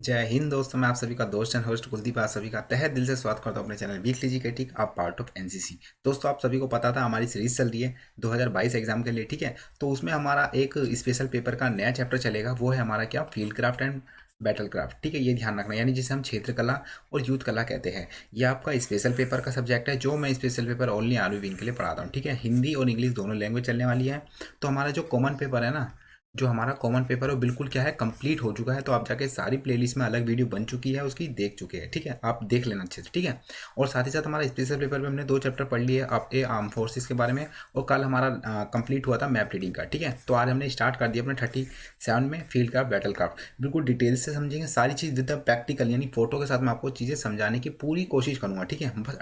जय हिंद दोस्तों, मैं आप सभी का दोस्त एंड होस्ट कुलदीप आप सभी का तहे दिल से स्वागत करता हूं अपने चैनल वीकली जीके टिक। आप पार्ट ऑफ एनसीसी। दोस्तों, आप सभी को पता था हमारी सीरीज चल रही है 2022 एग्जाम के लिए, ठीक है। तो उसमें हमारा एक स्पेशल पेपर का नया चैप्टर चलेगा, वो है हमारा क्या, field craft and battle craft, ठीक है। ये ध्यान रखना, यानी जिसे हम क्षेत्र कला और युद्ध कला कहते हैं। ये आपका स्पेशल पेपर का सब्जेक्ट है, जो मैं special paper only army wing के लिए पढ़ाता हूँ, ठीक है। हिंदी और इंग्लिश दोनों लैंग्वेज चलने वाली है। तो हमारा जो कॉमन पेपर है ना, जो हमारा कॉमन पेपर है वो बिल्कुल क्या है, कंप्लीट हो चुका है। तो आप जाके सारी प्लेलिस्ट में अलग वीडियो बन चुकी है, उसकी देख चुके हैं, ठीक है। आप देख लेना अच्छे से, ठीक है। और साथ ही साथ हमारा स्पेशल पेपर में हमने 2 चैप्टर पढ़ लिए, आप ए आर्म फोर्सेस के बारे में, और कल हमारा कंप्लीट हुआ था मैप रीडिंग का, ठीक है। तो आज हमने स्टार्ट कर दिया अपने 37 में फील्ड क्राफ्ट बैटल क्राफ्ट। बिल्कुल डिटेल से समझेंगे सारी चीज़ विद प्रैक्टिकल, यानी फोटो के साथ मैं आपको चीज़ें समझाने की पूरी कोशिश करूँगा, ठीक है। बस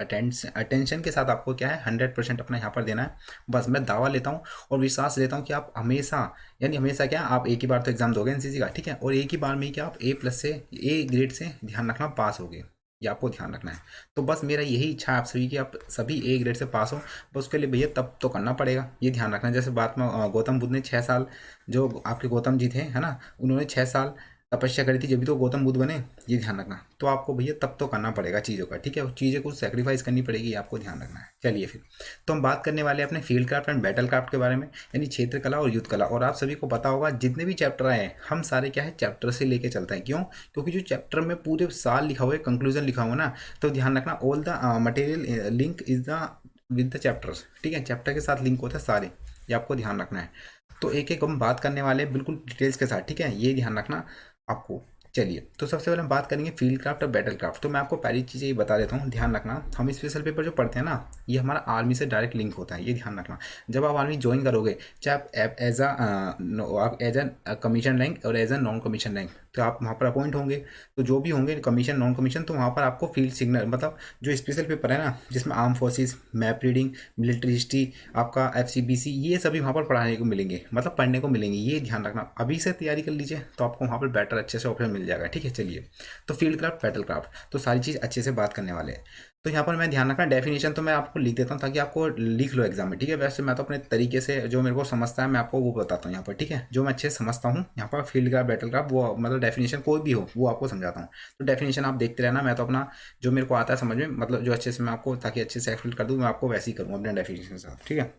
अटेंशन के साथ आपको क्या है, 100% अपना यहाँ पर देना है। बस मैं दावा लेता हूँ और विश्वास लेता हूँ कि आप हमेशा, यानी हमेशा क्या, आप एक ही बार तो एग्जाम दोगे एनसीसी का, ठीक है। और एक ही बार में ही क्या, आप A+ से, ए ग्रेड से ध्यान रखना पास होगे। ये आपको ध्यान रखना है। तो बस मेरा यही इच्छा है आप सभी की, आप सभी A ग्रेड से पास हो। बस उसके लिए भैया तब तो करना पड़ेगा, ये ध्यान रखना। जैसे बात में गौतम बुद्ध ने 6 साल, जो आपके गौतम जी थे है ना, उन्होंने 6 साल तपस्या करी थी, जब भी तो गौतम बुद्ध बने। ये ध्यान रखना। तो आपको भैया तब तो करना पड़ेगा चीज़ों का, ठीक है। उस चीज़ें को सेक्रीफाइस करनी पड़ेगी, आपको ध्यान रखना है। चलिए फिर, तो हम बात करने वाले हैं अपने field craft and battle craft के बारे में, यानी क्षेत्र कला और युद्ध कला। और आप सभी को पता होगा जितने भी चैप्टर आए हैं, हम सारे क्या है, चैप्टर से लेके चलते हैं। क्यों? क्योंकि जो चैप्टर में पूरे साल लिखा हुआ है, कंक्लूजन लिखा हुआ है ना, तो ध्यान रखना, all the material link is the with the chapters, ठीक है। चैप्टर के साथ लिंक होता है सारे, ये आपको ध्यान रखना है। तो एक एक हम बात करने वाले हैं बिल्कुल डिटेल्स के साथ, ठीक है। ये ध्यान रखना आपको। चलिए, तो सबसे पहले हम बात करेंगे फील्ड क्राफ्ट और बैटल क्राफ्ट। तो मैं आपको पहली चीज़ ये बता देता हूँ, ध्यान रखना। हम स्पेशल पेपर जो पढ़ते हैं ना, ये हमारा आर्मी से डायरेक्ट लिंक होता है, ये ध्यान रखना। जब आप आर्मी ज्वाइन करोगे, चाहे आप एज अ कमीशन रैंक और as a non commission rank, तो आप वहाँ पर अपॉइंट होंगे। तो जो भी होंगे कमीशन नॉन कमीशन, तो वहाँ पर आपको फील्ड सिग्नल, मतलब जो स्पेशल पेपर है ना, जिसमें arm forces, map reading, military history, आपका FCBC, ये सभी वहाँ पर पढ़ाने को मिलेंगे, मतलब पढ़ने को मिलेंगे। ये ध्यान रखना, अभी से तैयारी कर लीजिए तो आपको वहाँ पर बेटर अच्छे से ऑप्शन मिल जाएगा, ठीक है। चलिए, तो फील्ड क्राफ्ट बैटल क्राफ्ट, तो सारी चीज़ अच्छे से बात करने वाले हैं। तो यहाँ पर मैं ध्यान रखना, डेफिनेशन तो मैं आपको लिख देता हूँ ताकि आपको लिख लो एग्जाम में, ठीक है। वैसे मैं तो अपने तरीके से जो मेरे को समझता है मैं आपको वो बताता हूँ यहाँ पर, ठीक है। जो मैं अच्छे से समझता हूँ यहाँ पर फील्ड क्राफ्ट बैटल क्राफ्ट, वो मतलब डेफिनेशन कोई भी हो वो आपको समझाता हूँ। तो डेफिनेशन आप देखते रहना, मैं तो अपना जो मेरे को आता है समझ में, मतलब जो अच्छे से मैं आपको, ताकि अच्छे से एक्सप्लेन कर दूँ, मैं आपको वैसे ही करूँ अपने डेफिनेशन के साथ, ठीक है।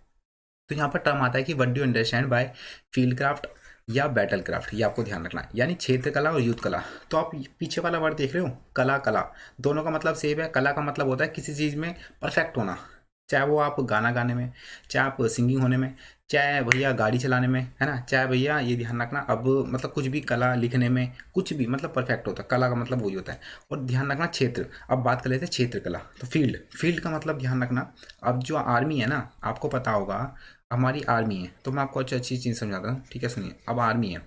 तो यहाँ पर टर्म आता है कि what do understand by field craft या बैटल क्राफ्ट, ये आपको ध्यान रखना है, यानी क्षेत्र कला और युद्ध कला। तो आप पीछे वाला वर्ड देख रहे हो, कला, कला, दोनों का मतलब सेम है। कला का मतलब होता है किसी चीज़ में परफेक्ट होना, चाहे वो आप गाना गाने में, चाहे आप सिंगिंग होने में, चाहे भैया गाड़ी चलाने में, है ना, चाहे भैया, ये ध्यान रखना, अब मतलब कुछ भी कला लिखने में, कुछ भी मतलब परफेक्ट होता है। कला का मतलब वही होता है। और ध्यान रखना क्षेत्र, अब बात कर लेते हैं क्षेत्र कला। तो फील्ड, फील्ड का मतलब ध्यान रखना, अब जो आर्मी है ना, आपको पता होगा हमारी आर्मी है, तो मैं आपको अच्छी अच्छी चीज़ समझाता हूँ, ठीक है। सुनिए, अब आर्मी है,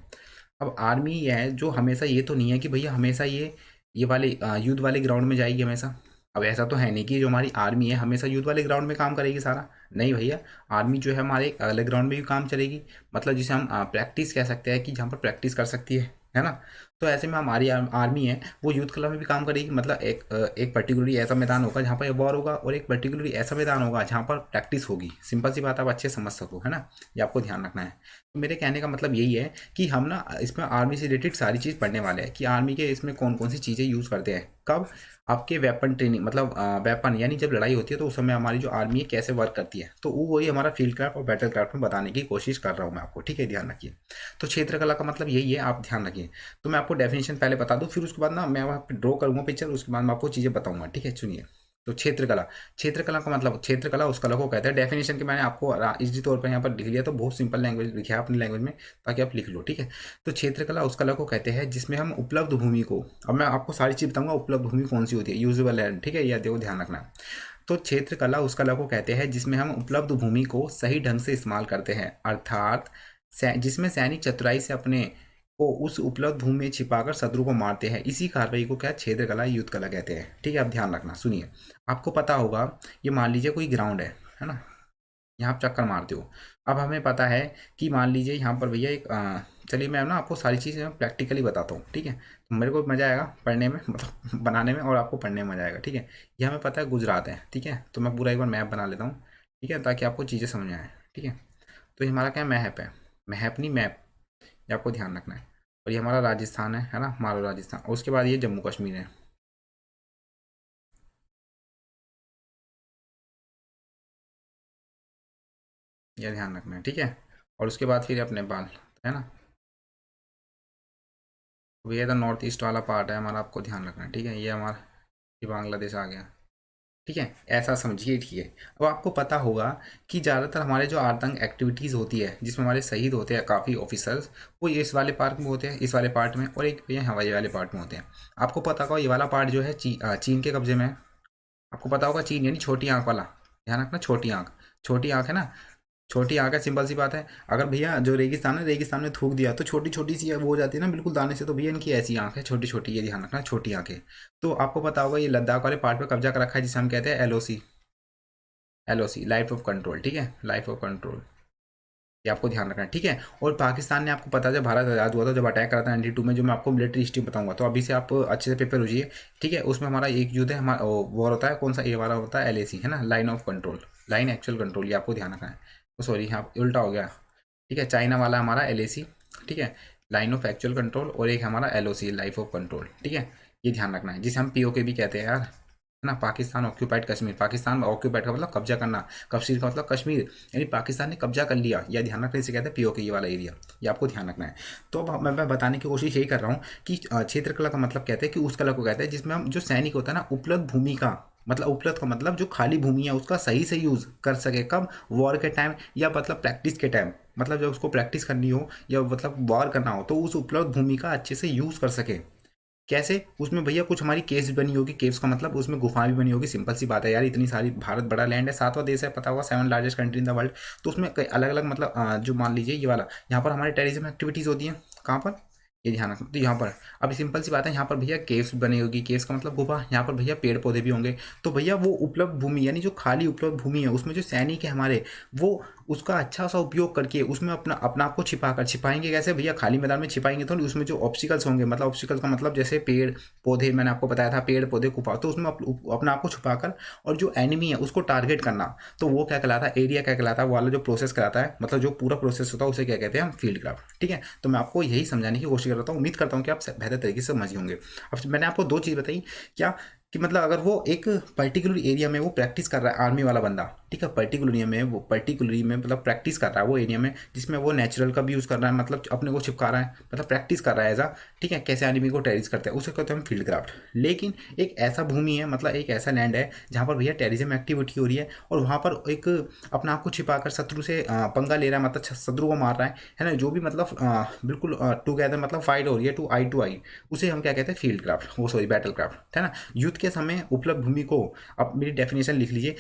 अब आर्मी ये है जो हमेशा, ये तो नहीं है कि भैया हमेशा ये वाले युद्ध वाले ग्राउंड में जाएगी हमेशा। अब ऐसा तो है नहीं कि जो हमारी आर्मी है हमेशा युद्ध वाले ग्राउंड में काम करेगी सारा, नहीं भैया। आर्मी जो है हमारे अलग ग्राउंड में भी काम चलेगी, मतलब जिसे हम प्रैक्टिस कह सकते हैं, कि जहाँ पर प्रैक्टिस कर सकती है ना। तो ऐसे में हमारी आर्मी है वो युद्ध कला में भी काम करेगी, मतलब एक पर्टिकुलरली ऐसा मैदान होगा जहाँ पर वॉर होगा, और एक पर्टिकुलरली ऐसा मैदान होगा जहाँ पर प्रैक्टिस होगी। सिंपल सी बात, आप अच्छे से समझ सको, है ना। ये आपको ध्यान रखना है। तो मेरे कहने का मतलब यही है कि हम ना इसमें आर्मी से रिलेटेड सारी चीज़ पढ़ने वाले हैं, कि आर्मी के इसमें कौन कौन सी चीज़ें यूज़ करते हैं, कब, आपके वेपन ट्रेनिंग, मतलब वेपन, यानी जब लड़ाई होती है तो उस समय हमारी जो आर्मी है कैसे वर्क करती है। तो वो वही हमारा फील्ड क्राफ्ट और बैटल क्राफ्ट में बताने की कोशिश कर रहा हूँ मैं आपको, ठीक है। ध्यान रखिए। तो क्षेत्र कला का मतलब यही है, आप ध्यान रखिए। तो मैं आपको डेफिनेशन पहले बता दूँ, फिर उसके बाद ना मैं वहाँ पे ड्रॉ करूँगा पिक्चर, उसके बाद मैं आपको चीज़ें बताऊँगा, ठीक है। सुनिए, तो क्षेत्र कला, क्षेत्र कला का मतलब, क्षेत्र कला उस कला को कहते हैं। डेफिनेशन के मैंने आपको इजी तौर पर यहाँ पर लिख लिया, तो बहुत सिंपल लैंग्वेज लिखा है अपनी लैंग्वेज में, ताकि आप लिख लो, ठीक है। तो क्षेत्र कला उस कला को कहते हैं जिसमें हम उपलब्ध भूमि को, अब मैं आपको सारी चीज़ बताऊंगा उपलब्ध भूमि कौन सी होती है, यूजेबल लैंड, ठीक है। यह देखो, ध्यान रखना। तो क्षेत्र कला उस कला को कहते हैं जिसमें हम उपलब्ध भूमि को सही ढंग से इस्तेमाल करते हैं, अर्थात जिसमें सैनिक चतुराई से अपने को उस उपलब्ध भूमि में छिपाकर शत्रु को मारते हैं। इसी कार्रवाई को क्या, क्षेत्र कला, युद्ध कला कहते हैं, ठीक है। अब ध्यान रखना, सुनिए। आपको पता होगा, ये मान लीजिए कोई ग्राउंड है ना, यहाँ आप चक्कर मारते हो। अब हमें पता है कि मान लीजिए यहाँ पर भैया एक चलिए मैं ना आपको सारी चीज़ें प्रैक्टिकली बताता हूँ, ठीक है। तो मेरे को मज़ा आएगा पढ़ने में, मतलब बनाने में, और आपको पढ़ने में मज़ा आएगा, ठीक है। ये हमें पता है गुजरात है, ठीक है। तो मैं पूरा एक बार मैप बना लेता हूँ, ठीक है, ताकि आपको चीज़ें समझ में आए, ठीक है। तो ये हमारा क्या मैप है, मैप नहीं मैप, ये आपको ध्यान रखना है। और ये हमारा राजस्थान है ना, हमारा राजस्थान। और उसके बाद ये जम्मू कश्मीर है। ये ध्यान रखना है, ठीक है। और उसके बाद फिर अपने नेपाल, है ना। तो ये तो नॉर्थ ईस्ट वाला पार्ट है हमारा, आपको ध्यान रखना है, ठीक है। ये हमारा ये बांग्लादेश आ गया, ठीक है। ऐसा समझिए, ठीक है। अब आपको पता होगा कि ज़्यादातर हमारे जो आतंक एक्टिविटीज़ होती है जिसमें हमारे शहीद होते हैं काफ़ी ऑफिसर्स, वो इस वाले पार्क में होते हैं, इस वाले पार्ट में, और एक ये हवाई वाले पार्ट में होते हैं। आपको पता होगा ये वाला पार्ट जो है चीन के कब्जे में है। आपको पता होगा चीन यानी छोटी आंख वाला, ध्यान रखना, छोटी आंख। छोटी आंख है ना, छोटी आंख है, सिंपल सी बात है। अगर भैया जो रेगिस्तान है, रेगिस्तान में थूक दिया तो छोटी छोटी सी वो हो जाती है ना बिल्कुल दाने से, तो भैया इनकी ऐसी आंख है, छोटी छोटी, ये ध्यान रखना, छोटी आंखें। तो आपको पता होगा ये लद्दाख वाले पार्ट पे कब्जा कर रखा है जिसे हम कहते हैं LOC. LOC life of control, ठीक है, लाइफ ऑफ कंट्रोल। ये आपको ध्यान रखना है, ठीक है। और पाकिस्तान ने, आपको पता है जब भारत आज़ाद हुआ था, जब अटैक करा था 92 में, जो मैं आपको मिलिट्री हिस्ट्री बताऊंगा, तो अभी से आप अच्छे से पेपर होइए, ठीक है। उसमें हमारा एक युद्ध है, हमारा वॉर होता है, कौन सा, ये वाला होता है एलएसी, है ना, line of control, line actual control, ये आपको ध्यान रखना है। तो सॉरी, यहाँ उल्टा हो गया, ठीक है। चाइना वाला हमारा एलएसी, ठीक है, लाइन ऑफ एक्चुअल कंट्रोल, और एक हमारा एलओसी, लाइफ ऑफ कंट्रोल, ठीक है। ये ध्यान रखना है, जिसे हम पीओके भी कहते हैं यार, है ना। पाकिस्तान ऑक्यूपाइड कश्मीर, पाकिस्तान ऑक्यूपाइड का मतलब कब्जा करना, कश्मीर का मतलब कश्मीर, यानी पाकिस्तान ने कब्जा कर लिया, यह ध्यान रखना, इसे कहते हैं पीओके, ये वाला एरिया, ये आपको ध्यान रखना है। तो अब मैं बताने की कोशिश यही कर रहा हूँ कि क्षेत्र कला का मतलब कहते हैं कि उस कला को कहते हैं जिसमें हम, जो सैनिक होता है ना, उपलब्ध भूमि का मतलब, उपलब्ध का मतलब जो खाली भूमि है उसका सही से यूज़ कर सके, कब, वॉर के टाइम, या मतलब प्रैक्टिस के टाइम, मतलब जब उसको प्रैक्टिस करनी हो या मतलब वॉर करना हो, तो उस उपलब्ध भूमि का अच्छे से यूज़ कर सके। कैसे, उसमें भैया कुछ हमारी केव्स बनी होगी, केव्स का मतलब उसमें गुफा भी बनी होगी, सिंपल सी बात है यार, इतनी सारी, भारत बड़ा लैंड है, सातवां देश है, पता होगा, 7 largest country in the world. तो उसमें कई अलग अलग मतलब जो मान लीजिए ये वाला, यहाँ पर हमारे टेररिज्म एक्टिविटीज़ होती हैं, कहाँ पर, ये ध्यान रखना। तो यहाँ पर अभी सिंपल सी बात है, यहाँ पर भैया केव्स बनी होगी, केव्स का मतलब गुफा, यहाँ पर भैया पेड़ पौधे भी होंगे। तो भैया वो उपलब्ध भूमि, यानी जो खाली उपलब्ध भूमि है, उसमें जो सैनिक है हमारे, वो उसका अच्छा सा उपयोग करके उसमें अपना अपना आप को छिपाएंगे। कैसे भैया, खाली मैदान में छिपाएंगे तो उसमें जो ऑब्स्टिकल्स होंगे, मतलब ऑब्स्टिकल्स का मतलब जैसे पेड़ पौधे, मैंने आपको बताया था, पेड़ पौधे गुफा, तो उसमें अपना आप को छुपाकर, और जो एनिमी है उसको टारगेट करना, तो वो क्या कहलाता है, एरिया क्या कहलाता है, वो वाला जो प्रोसेस कराता है, मतलब जो पूरा प्रोसेस होता है उसे क्या कहते हैं हम, फील्ड क्राफ्ट, ठीक है। तो मैं आपको यही समझाने की कोशिश कर रहा हूँ, उम्मीद करता हूँ कि आप बेहतर तरीके से समझ होंगे। अब मैंने आपको दो चीज़ बताई, क्या, कि मतलब अगर वो एक पर्टिकुलर एरिया में वो प्रैक्टिस कर रहा है, आर्मी वाला बंदा, ठीक है, पर्टिकुलर एरिया में, वो पर्टिकुलर में मतलब प्रैक्टिस कर रहा है वो एरिया में, जिसमें वो नेचुरल का भी यूज़ कर रहा है, मतलब अपने को चिपका रहा है, मतलब प्रैक्टिस कर रहा है एजा, ठीक है, कैसे एनिमी को टेरिस करते हैं, उसे कहते हैं हम फील्ड क्राफ्ट। लेकिन एक ऐसा भूमि है, मतलब एक ऐसा लैंड है जहाँ पर भैया टेररिज्म एक्टिविटी हो रही है, और वहाँ पर एक अपना आप को छिपाकर शत्रु से पंगा ले रहा है, मतलब शत्रु को मार रहा है ना, जो भी मतलब बिल्कुल टूगेदर, मतलब फाइट हो रही है टू आई, उसे हम क्या कहते हैं, फील्ड क्राफ्ट, वो सॉरी बैटल क्राफ्ट, है ना। युद्ध के समय उपलब्ध भूमि को, अब मेरी डेफिनेशन लिख लीजिए,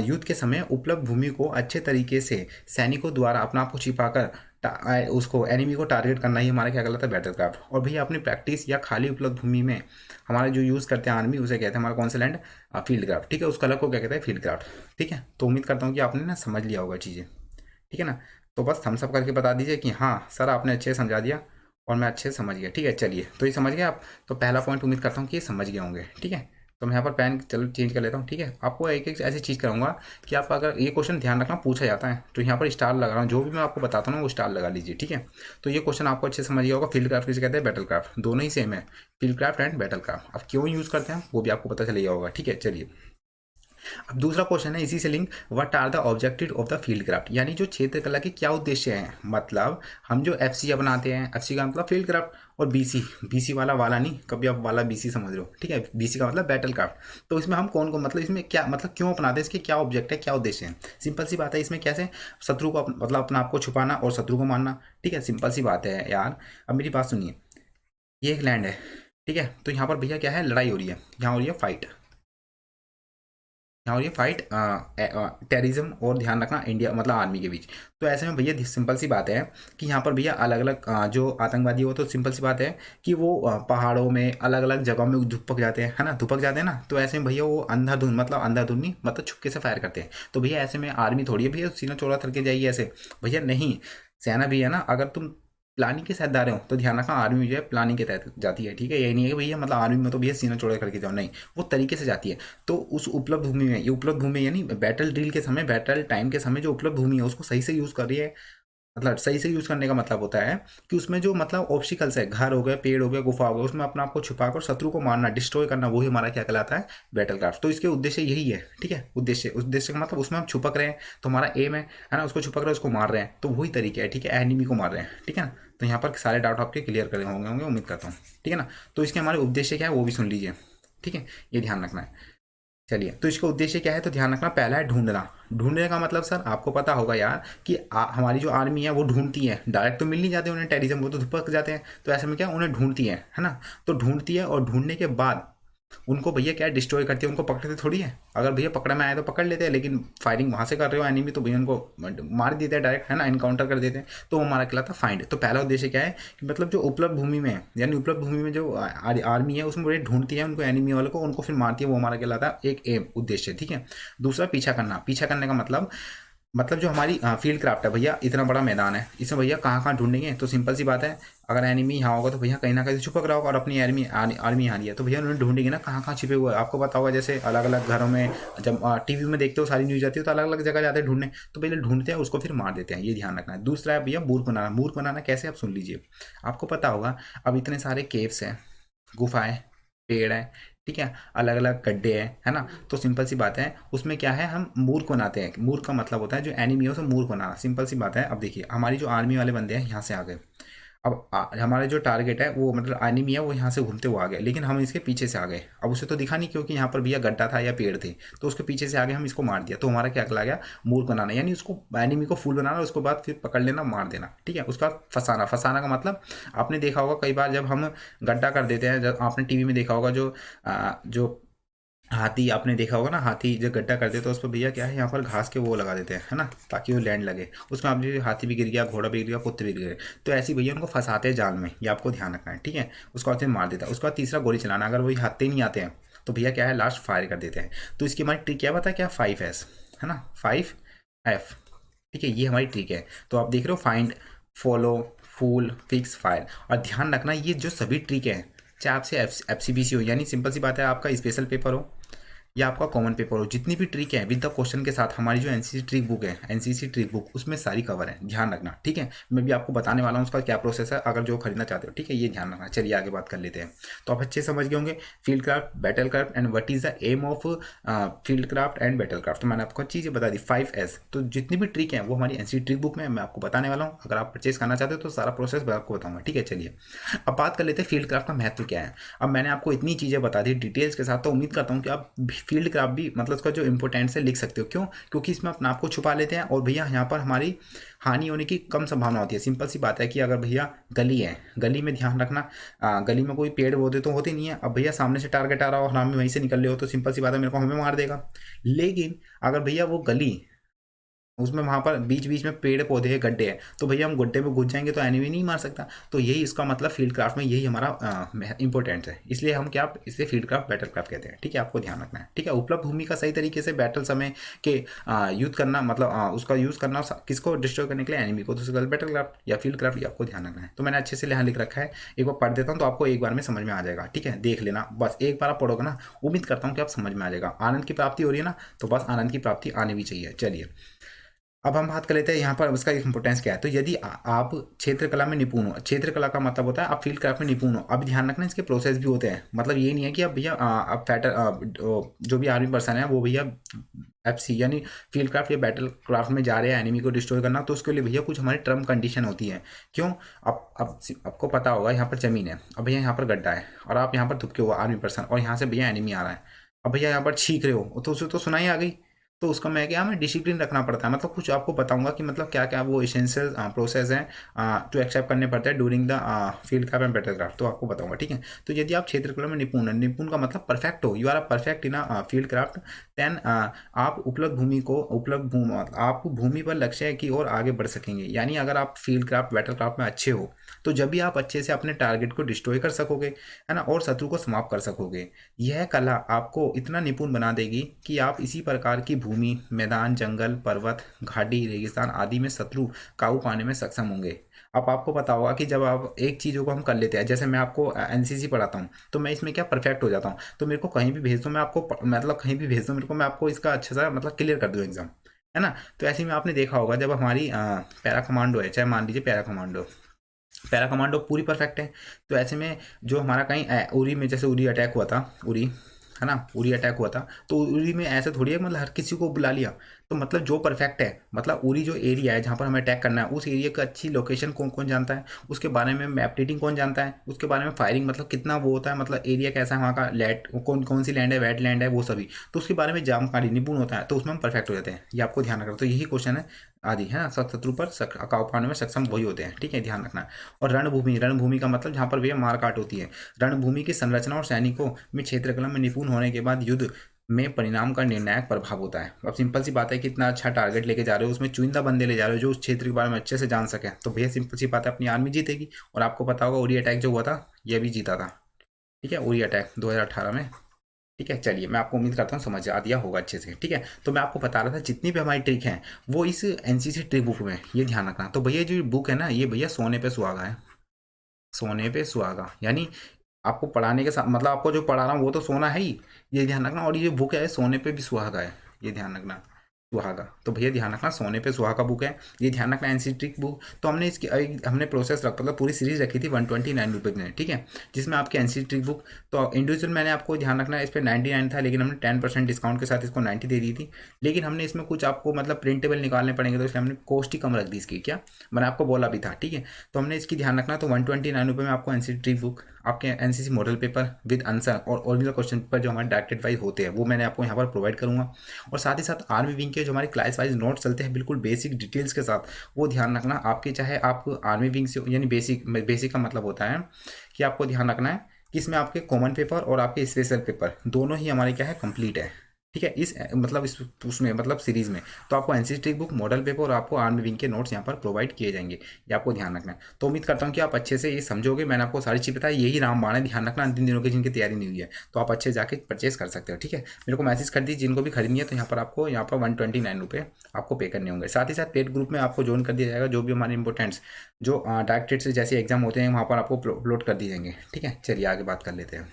युद्ध के समय उपलब्ध भूमि को अच्छे तरीके से सैनिकों द्वारा अपना आप को छिपाकर उसको एनिमी को टारगेट करना ही हमारा क्या कहलाता है, बैटल क्राफ्ट। और भैया अपनी प्रैक्टिस या खाली उपलब्ध भूमि में हमारा जो यूज़ करते हैं आर्मी, उसे कहते हैं हमारा कौन सा लैंड, फील्ड क्राफ्ट, ठीक है। उस कलर को क्या कहते हैं, फील्ड क्राफ्ट, ठीक है। तो उम्मीद करता हूँ कि आपने ना समझ लिया होगा चीज़ें, ठीक है ना। तो बस थम्स अप करके बता दीजिए कि हाँ सर आपने अच्छे से समझा दिया, और मैं अच्छे से समझ गया, ठीक है। चलिए, तो ये समझ गए आप, तो पहला पॉइंट उम्मीद करता हूँ कि ये समझ गए होंगे, ठीक है। तो मैं यहाँ पर पेन चलो चेंज कर लेता हूँ, ठीक है। आपको एक एक ऐसी चीज़ कराऊंगा कि आप, अगर ये क्वेश्चन ध्यान रखना पूछा जाता है, तो यहाँ पर स्टार लगा रहा हूँ, जो भी मैं आपको बताता हूँ ना वो स्टार लगा लीजिए, ठीक है। तो ये क्वेश्चन आपको अच्छे से समझ गया होगा, फील्ड क्राफ्ट किसे कहते हैं, बैटल क्राफ्ट, दोनों ही सेम है, field craft and battle craft. अब क्यों यूज़ करते हैं वो भी आपको पता चल गया होगा, ठीक है। चलिए, अब दूसरा क्वेश्चन है इसी से link, what are the objective of the field craft, यानी जो क्षेत्र कला के क्या उद्देश्य हैं। मतलब हम जो एफसी बनाते हैं, एफसी का मतलब फील्ड क्राफ्ट, और बीसी, बीसी वाला नहीं, कभी आप वाला बीसी समझ रहे हो, ठीक है, बीसी का मतलब बैटल क्राफ्ट। तो इसमें हम कौन कौन, मतलब इसमें क्या, मतलब क्यों अपनाते हैं, इसके क्या ऑब्जेक्ट है, क्या उद्देश्य है। सिंपल सी बात है, इसमें कैसे शत्रु को मतलब अपना आपको छुपाना और शत्रु को मारना, ठीक है, सिंपल सी बात है यार। अब मेरी बात सुनिए, ये एक लैंड है, ठीक है, तो यहाँ पर भैया क्या है, लड़ाई हो रही है, यहाँ हो रही है फाइट, यहाँ और ये फाइट टेररिज्म और ध्यान रखना इंडिया मतलब आर्मी के बीच। तो ऐसे में भैया सिंपल सी बात है कि यहाँ पर भैया अलग अलग जो आतंकवादी हो, तो सिंपल सी बात है कि वो पहाड़ों में अलग अलग जगहों में धुपक जाते हैं, है ना, धुपक जाते हैं ना। तो ऐसे में भैया वो अंधाधुंध, मतलब अंधाधुंध नहीं, मतलब छुपके से फायर करते हैं। तो भैया ऐसे में आर्मी थोड़ी है भैया सीना चौड़ा करके जाइए ऐसे, भैया नहीं, सेना भी है ना। अगर तुम प्लानिंग के साथ जा रहे हो तो ध्यान रखना, आर्मी जो है प्लानिंग के तहत जाती है, ठीक है। ये नहीं है कि भैया मतलब आर्मी में तो भैया सीना चौड़ा करके जाओ, नहीं, वो तरीके से जाती है। तो उस उपलब्ध भूमि में, ये उपलब्ध भूमि यानी बैटल ड्रिल के समय, बैटल टाइम के समय जो उपलब्ध भूमि है उसको सही से यूज़ कर रही है मतलब सही से यूज़ करने का मतलब होता है कि उसमें जो मतलब ऑब्स्टिकल्स है, घर हो गए, पेड़ हो गए, गुफा हो गया, उसमें अपने आप को छुपाकर शत्रु को मारना, डिस्ट्रॉय करना, वही हमारा क्या कहलाता है, बैटल क्राफ्ट। तो इसके उद्देश्य यही है, ठीक है, उद्देश्य का मतलब उसमें हम छुपक रहे हैं, तो हमारा एम है ना, उसको छुपक रहे हैं, उसको मार रहे हैं, तो वही तरीका है, ठीक है, एनिमी को मार रहे हैं, ठीक है ना। तो यहाँ पर सारे डाउट आपके क्लियर करे होंगे उम्मीद करता हूँ, ठीक है ना। तो इसके हमारे उद्देश्य क्या है वो भी सुन लीजिए, ठीक है, ये ध्यान रखना है। चलिए, तो इसका उद्देश्य क्या है, तो ध्यान रखना, पहला है ढूंढना। ढूंढने का मतलब सर आपको पता होगा यार कि हमारी जो आर्मी है वो ढूंढती है, डायरेक्ट तो मिल नहीं जाते उन्हें टेररिज्म, वो तो धुपक जाते हैं, तो ऐसे में क्या उन्हें ढूंढती है ना। तो ढूंढती है और ढूंढने के बाद उनको भैया क्या डिस्ट्रॉय करती है, उनको पकड़ते थोड़ी है। अगर भैया पकड़ा में आए तो पकड़ लेते हैं, लेकिन फायरिंग वहां से कर रहे हो एनिमी तो भैया उनको मार देते हैं डायरेक्ट, है ना, इनकाउंटर कर देते हैं। तो वो हमारा कहलाता है फाइंड। तो पहला उद्देश्य क्या है कि मतलब जो उपलब्ध भूमि में है, यानी उपलब्ध भूमि में जो आर्मी है उसमें बड़े ढूंढती है उनको, एनिमी वालों को, उनको फिर मारती है, वो हमारा कहलाता है एक एम, उद्देश्य, ठीक है। दूसरा पीछा करना। पीछा करने का मतलब जो हमारी फील्ड क्राफ्ट है भैया, इतना बड़ा मैदान है, इसमें भैया कहाँ कहाँ ढूंढेंगे, तो सिंपल सी बात है, अगर एनिमी यहाँ होगा तो भैया कहीं ना कहीं छुपक रहा होगा, और अपनी आर्मी आर्मी यहाँ है तो भैया उन्होंने ढूंढेंगे ना कहाँ कहाँ छिपे हुए हैं। आपको पता होगा जैसे अलग अलग घरों में जब टीवी में देखते हो सारी न्यूज आती है तो अलग अलग जगह जाते हैं ढूंढने, तो पहले ढूंढते हैं उसको फिर मार देते हैं, ये ध्यान रखना है। दूसरा है भैया मूर्ख बनाना। मूर्ख बनाना कैसे, आप सुन लीजिए। आपको पता होगा अब इतने सारे केव्स हैं, गुफाएं, पेड़ है, ठीक है, अलग अलग गड्ढे हैं, है ना। तो सिंपल सी बात है, उसमें क्या है, हम मूर्ख बनाते हैं। मूर्ख का मतलब होता है जो एनिमी है उसे मूर्ख बनाना, सिंपल सी बात है। अब देखिए हमारी जो आर्मी वाले बंदे हैं यहाँ से आ गए, अब हमारे जो टारगेट है वो मतलब एनिमी है वो यहाँ से घूमते हुए आ गए, लेकिन हम इसके पीछे से आ गए। अब उसे तो दिखा नहीं क्योंकि यहाँ पर भैया गड्ढा था या पेड़ थे, तो उसके पीछे से आगे हम इसको मार दिया, तो हमारा क्या अगला गया, मूर्ख बनाना, यानी उसको एनिमी को फूल बनाना, उसके बाद फिर पकड़ लेना, मार देना, ठीक है। उसका फंसाना। फंसाना का मतलब आपने देखा होगा कई बार जब हम गड्ढा कर देते हैं, जब आपने टीवी में देखा होगा जो हाथी, आपने देखा होगा ना, हाथी जो गड्ढा कर देते तो उस पर भैया क्या है, यहाँ पर घास के वो लगा देते हैं, है ना, ताकि वो लैंड लगे उसमें। आप जो हाथी भी गिर गया, घोड़ा भी गिर गया, कुत्ते भी गिर गए, तो ऐसे भैया उनको फंसाते हैं जाल में, ये आपको ध्यान रखना है, ठीक है। उसका बाद फिर मार देता है। उसके बाद तीसरा गोली चलाना। अगर वही हाथी नहीं आते हैं तो भैया क्या है, लास्ट फायर कर देते हैं। तो इसकी हमारी ट्रिक क्या बता, क्या 5S, है ना, 5F, ठीक है, ये हमारी ट्रिक है। तो आप देख रहे हो, फाइंड, फॉलो, फूल, फिक्स, फायर। और ध्यान रखना ये जो सभी ट्रिक है, चाहे आपसे FCBC हो, यानी सिंपल सी बात है आपका स्पेशल पेपर हो या आपका कॉमन पेपर हो, जितनी भी ट्रिक है विद द क्वेश्चन के साथ, हमारी जो एनसीसी ट्रिक बुक है, एनसीसी ट्रिक बुक, उसमें सारी कवर है, ध्यान रखना, ठीक है। मैं भी आपको बताने वाला हूँ उसका क्या प्रोसेस है, अगर जो खरीदना चाहते हो, ठीक है, ये ध्यान रखना। चलिए आगे बात कर लेते हैं। तो आप अच्छे समझ गए होंगे field craft, battle craft and what is the aim of field craft and battle craft. तो मैंने आपको चीज़ें बता दी, 5S। तो जितनी भी ट्रिक है वो हमारी एनसीसी ट्रिक बुक में मैं आपको बताने वाला हूँ। अगर आप परचेज करना चाहते हो तो सारा प्रोसेस मैं आपको बताऊंगा, ठीक है। चलिए अब बात कर लेते हैं फील्ड क्राफ्ट का महत्व क्या है। अब मैंने आपको इतनी चीज़ें बता दी डिटेल्स के साथ, तो उम्मीद करता हूँ कि आप फील्ड क्राफ्ट भी मतलब उसका जो इंपॉर्टेंस है लिख सकते हो। क्यों? क्योंकि इसमें अपने आप को छुपा लेते हैं और भैया यहाँ पर हमारी हानि होने की कम संभावना होती है। सिंपल सी बात है कि अगर भैया गली है, गली में ध्यान रखना, गली में कोई पेड़ पौधे तो होते नहीं है। अब भैया सामने से टारगेट आ रहा हो और हम वहीं से निकल रहे हो, तो सिंपल सी बात है मेरे को हमें मार देगा। लेकिन अगर भैया वो गली, उसमें वहाँ पर बीच बीच में पेड़ पौधे हैं, गड्ढे हैं, तो भैया हम गड्ढे में घुस जाएंगे तो एनिमी नहीं मार सकता। तो यही इसका मतलब फील्ड क्राफ्ट में यही हमारा इंपॉर्टेंट है। इसलिए हम क्या, इसे फील्ड क्राफ्ट बैटल क्राफ्ट कहते हैं, ठीक है, आपको ध्यान रखना है, ठीक है। उपलब्ध भूमि का सही तरीके से बैटल समय के यूज करना, मतलब उसका यूज़ करना किसको डिस्ट्रॉय करने के लिए, एनिमी को, तो बैटल क्राफ्ट या फील्ड क्राफ्ट, ये आपको ध्यान रखना है। तो मैंने अच्छे से यहाँ लिख रखा है, एक बार पढ़ देता हूँ तो आपको एक बार में समझ में आ जाएगा, ठीक है, देख लेना बस एक बार आप पढ़ोगे ना, उम्मीद करता हूँ कि आप समझ में आ जाएगा। आनंद की प्राप्ति हो रही है ना, तो बस आनंद की प्राप्ति आनी भी चाहिए। चलिए अब हम बात कर लेते हैं यहाँ पर उसका इंपॉर्टेंस क्या है। तो यदि आप क्षेत्रकला में निपुण हो, क्षेत्रकला का मतलब होता है आप फील्ड क्राफ्ट में निपुण हो। अब ध्यान रखना इसके प्रोसेस भी होते हैं, मतलब ये नहीं है कि अब भैया अब जो भी आर्मी पर्सन है वो भैया FC यानी फील्ड क्राफ्ट या बैटल क्राफ्ट में जा रहे हैं एनिमी को डिस्ट्रॉय करना, तो उसके लिए भैया कुछ हमारी टर्म कंडीशन होती है। क्यों? अब आपको पता होगा यहाँ पर जमीन है, अब भैया यहाँ पर गड्ढा है और आप यहाँ पर थुपके हो आर्मी पर्सन, और यहाँ से भैया एनिमी आ रहा है। अब भैया यहाँ पर छींक रहे हो तो उसे तो सुनाई आ गई, तो उसका मैं क्या, हमें डिसिप्लिन रखना पड़ता है। मतलब कुछ आपको बताऊंगा कि मतलब क्या क्या वो इसेंशियल प्रोसेस हैं जो एक्सेप्ट करने पड़ते हैं during the field craft and battle craft, तो आपको बताऊंगा, ठीक है। तो यदि आप क्षेत्रकला में निपुण है, निपुण का मतलब परफेक्ट हो, you are perfect in field craft, then आप उपलब्ध भूमि को, उपलब्ध भूमि, आप भूमि पर लक्ष्य की ओर आगे बढ़ सकेंगे। यानी अगर आप फील्ड क्राफ्ट बैटल क्राफ्ट में अच्छे हो तो जब भी आप अच्छे से अपने टारगेट को डिस्ट्रॉय कर सकोगे, है ना, और शत्रु को समाप्त कर सकोगे। यह कला आपको इतना निपुण बना देगी कि आप इसी प्रकार की भूमि, मैदान, जंगल, पर्वत, घाटी, रेगिस्तान आदि में शत्रु काबू पाने में सक्षम होंगे। अब आपको पता होगा कि जब आप एक चीज़ों को हम कर लेते हैं, जैसे मैं आपको एनसीसी पढ़ाता हूँ तो मैं इसमें क्या परफेक्ट हो जाता हूँ, तो मेरे को कहीं भी भेज दो, मैं आपको मतलब कहीं भी भेज दो मेरे को, मैं आपको इसका अच्छा सा मतलब क्लियर कर दूँ एग्जाम, है ना। तो ऐसे में आपने देखा होगा जब हमारी पैरा कमांडो है, चाहे मान लीजिए पैरा कमांडो पूरी परफेक्ट है, तो ऐसे में जो हमारा कहीं उरी में, जैसे उरी अटैक हुआ था, उरी, है ना, उरी अटैक हुआ था, तो उरी में ऐसे थोड़ी है मतलब हर किसी को बुला लिया। तो मतलब जो परफेक्ट है, मतलब उरी जो एरिया है जहाँ पर हमें अटैक करना है, उस एरिया का अच्छी लोकेशन कौन कौन जानता है, उसके बारे में मैप रीडिंग कौन जानता है, उसके बारे में फायरिंग मतलब कितना वो होता है, मतलब एरिया कैसा है वहाँ का, लैंड कौन कौन सी लैंड है, वेट लैंड है, वो सभी, तो उसके बारे में जानकारी निपुण होता है, तो उसमें हम परफेक्ट हो जाते हैं। ये आपको ध्यान रखना, तो यही क्वेश्चन है आदि, है ना, शत्रु पर अकाव पाने में सक्षम वही होते हैं, ठीक है, ध्यान रखना। और रणभूमि, रणभूमि का मतलब जहाँ पर भैया मारकाट होती है। रणभूमि की संरचना और सैनिकों में क्षेत्रकला में निपुण होने के बाद युद्ध में परिणाम का निर्णायक प्रभाव होता है। अब सिंपल सी बात है कि इतना अच्छा टारगेट लेके जा रहे हो, उसमें चुनिंदा बंदे ले जा रहे हो जो उस क्षेत्र के बारे में अच्छे से जान सके, तो भैया सिंपल सी बात है अपनी आर्मी जीतेगी। और आपको पता होगा उरी अटैक जो हुआ था, ये भी जीता था, ठीक है, उरी अटैक 2018 में। ठीक है, चलिए मैं आपको उम्मीद करता हूँ समझ आ दिया होगा अच्छे से, ठीक है। तो मैं आपको बता रहा था जितनी भी हमारी ट्रिक हैं वो इस एनसीसी ट्रिक बुक में, ये ध्यान रखना। तो भैया जो बुक है ना, ये भैया सोने पे सुहागा है, सोने पे सुहागा, यानी आपको पढ़ाने के साथ मतलब आपको जो पढ़ा रहा हूँ वो तो सोना है ही, ये ध्यान रखना। और ये बुक है सोने पे भी सुहागा है, ये ध्यान रखना, सुहागा। तो भैया ध्यान रखना सोने पे सुहागा बुक है, ये ध्यान रखना एनसी ट्रिक बुक। तो हमने इसकी हमने प्रोसेस रख मतलब पूरी सीरीज रखी थी 129 रुपीज़ में, ठीक है, जिसमें आपकी एनसी ट्रिक बुक, तो इंडिविजुअल मैंने आपको ध्यान रखना है इस पर 99 था, लेकिन हमने 10% डिस्काउंट के साथ इसको 90 दे दी थी। लेकिन हमने इसमें कुछ आपको मतलब प्रिंटेबल निकालने पड़ेंगे, तो इसलिए हमने कॉस्ट ही कम रख दी इसकी, क्या मैंने आपको बोला भी था, ठीक है। तो हमने इसकी ध्यान रखना, तो 129 रुपये में आपको एनसी ट्रिक बुक, आपके NCC model paper with answer और ओरिजिनल क्वेश्चन पेपर जो हमारे डायरेक्टेड वाइज होते हैं वो मैंने आपको यहाँ पर प्रोवाइड करूँगा। और साथ ही साथ आर्मी विंग के जो हमारे क्लास वाइज नोट्स चलते हैं बिल्कुल बेसिक डिटेल्स के साथ, वो ध्यान रखना आपके, चाहे आप आर्मी विंग से, यानी बेसिक, बेसिक का मतलब होता है कि आपको ध्यान रखना है कि इसमें आपके कॉमन पेपर और आपके स्पेशल पेपर दोनों ही हमारे क्या है, कंप्लीट है, ठीक है, इस मतलब इस उसमें मतलब सीरीज़ में। तो आपको एनसीसी बुक, मॉडल पेपर और आपको आर्मी विंग के नोट्स यहाँ पर प्रोवाइड किए जाएंगे, ये आपको ध्यान रखना है। तो उम्मीद करता हूँ कि आप अच्छे से ये समझोगे, मैंने आपको सारी चीज़ बताई, यही रामबाण है, ध्यान रखना अंतिम दिनों की जिनकी तैयारी नहीं हुई है, तो आप अच्छे जाके परचेस कर सकते हो, ठीक है। मेरे को मैसेज कर दीजिए जिनको भी खरीदनी है, तो यहाँ पर आपको यहाँ पर 129 रुपये आपको पे करने होंगे। साथ ही साथ पेड ग्रुप में आपको ज्वाइन कर दिया जाएगा, जो भी हमारे इंपॉर्टेंट्स जो डायरेक्टेड से जैसे एग्जाम होते हैं वहाँ पर आपको अपलोड कर दिए जाएंगे, ठीक है। चलिए आगे बात कर लेते हैं।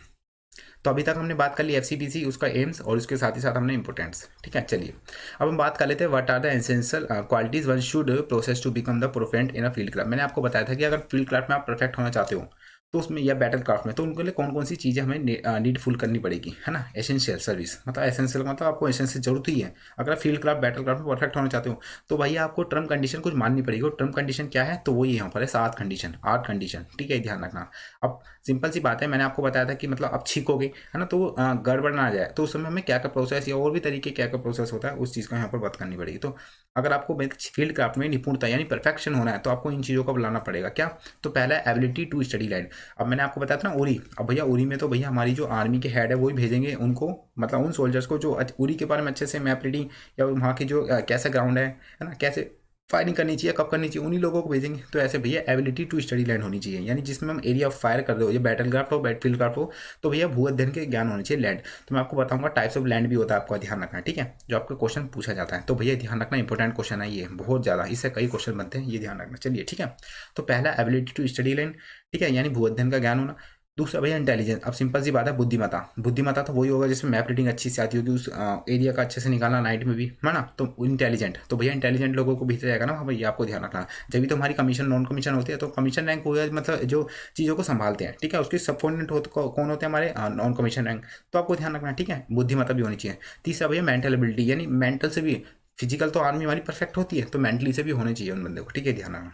तो अभी तक हमने बात कर ली एफसीपीसी, उसका एम्स और उसके साथ ही साथ हमने इंपोर्टेंट्स, ठीक है। चलिए अब हम बात कर लेते हैं what are the essential qualities one should process to become the proficient in a field craft. मैंने आपको बताया था कि अगर फील्ड क्राफ्ट में आप परफेक्ट होना चाहते हो तो उसमें, या बैटल क्राफ्ट में, तो उनके लिए कौन कौन सी चीज़ें हमें नीडफुल करनी पड़ेगी, है ना। एसेंशियल सर्विस मतलब एसेंशियल मतलब आपको एसेंशियल जरूरत ही है। अगर आप फील्ड क्राफ्ट, बैटल क्राफ्ट में परफेक्ट होना चाहते हो तो भाई आपको टर्म कंडीशन कुछ माननी पड़ेगी। और टर्म कंडीशन क्या है, तो वही यहाँ पर है 7 कंडीशन, 8 कंडीशन, ठीक है, ध्यान रखना। अब सिंपल सी बात है, मैंने आपको बताया था कि मतलब अब छीकोगे, है ना, तो गड़बड़ ना आ जाए, तो उस समय हमें क्या क्या प्रोसेस या और भी तरीके क्या क्या प्रोसेस होता है उस चीज़ का यहाँ पर बात करनी पड़ेगी। तो अगर आपको फील्ड क्राफ्ट में निपुणता यानी परफेक्शन होना है तो आपको इन चीज़ों को बुलाना पड़ेगा, क्या। तो पहला है एबिलिटी टू स्टडी लैंड। अब मैंने आपको बताया था ना उरी, अब भैया उरी में तो भैया हमारी जो आर्मी के हेड है वही भेजेंगे उनको, मतलब उन सोल्जर्स को जो उरी के बारे में अच्छे से मैप रीडिंग, या वहाँ की जो कैसा ग्राउंड है ना, कैसे फायरिंग करनी चाहिए, कब करनी चाहिए, उन्हीं लोगों को भेजेंगे। तो ऐसे भैया एबिलिटी टू स्टडी लैंड होनी चाहिए, यानी जिसमें हम एरिया ऑफ फायर कर दो, ये बैटल क्राफ्ट हो, फील्ड क्राफ्ट हो, तो भैया भू अध्ययन के ज्ञान होने चाहिए, लैंड। तो मैं आपको बताऊंगा टाइप्स ऑफ लैंड भी होता है, आपको ध्यान रखना है, ठीक है, जो आपका क्वेश्चन पूछा जाता है। तो भैया ध्यान रखना, इंपॉर्टेंट क्वेश्चन है ये, बहुत ज़्यादा, इससे कई क्वेश्चन बनते हैं, ये ध्यान रखना। चलिए ठीक है, तो पहला एबिलिटी टू स्टडी लैंड, ठीक है, यानी भू अध्ययन का ज्ञान होना। दूसरा भैया इंटेलिजेंस। अब सिंपल सी बात है, बुद्धिमत्ता, बुद्धिमत्ता तो वही होगा जिसमें मैप रीडिंग अच्छी से आती होगी, उस एरिया का अच्छे से निकालना नाइट में भी, है ना। तो इंटेलिजेंट, तो भैया इंटेलिजेंट लोगों को भेजा जाएगा ना, हाँ भैया आपको ध्यान रखना। जब भी तो हमारी कमीशन नॉन कमीशन होती है, तो कमीशन रैंक हो गया मतलब जो चीज़ों को संभालते हैं, ठीक है, उसके सबऑर्डिनेट कौन होते हैं, हमारे नॉन कमीशन रैंक, तो आपको ध्यान रखना, ठीक है, बुद्धिमत्ता भी होनी चाहिए। तीसरा भैया मेंटल एबिलिटी, यानी मेंटल से भी, फिजिकल तो आर्मी हमारी परफेक्ट होती है, तो मेंटली से भी होनी चाहिए उन बंदे को, ठीक है, ध्यान रखना।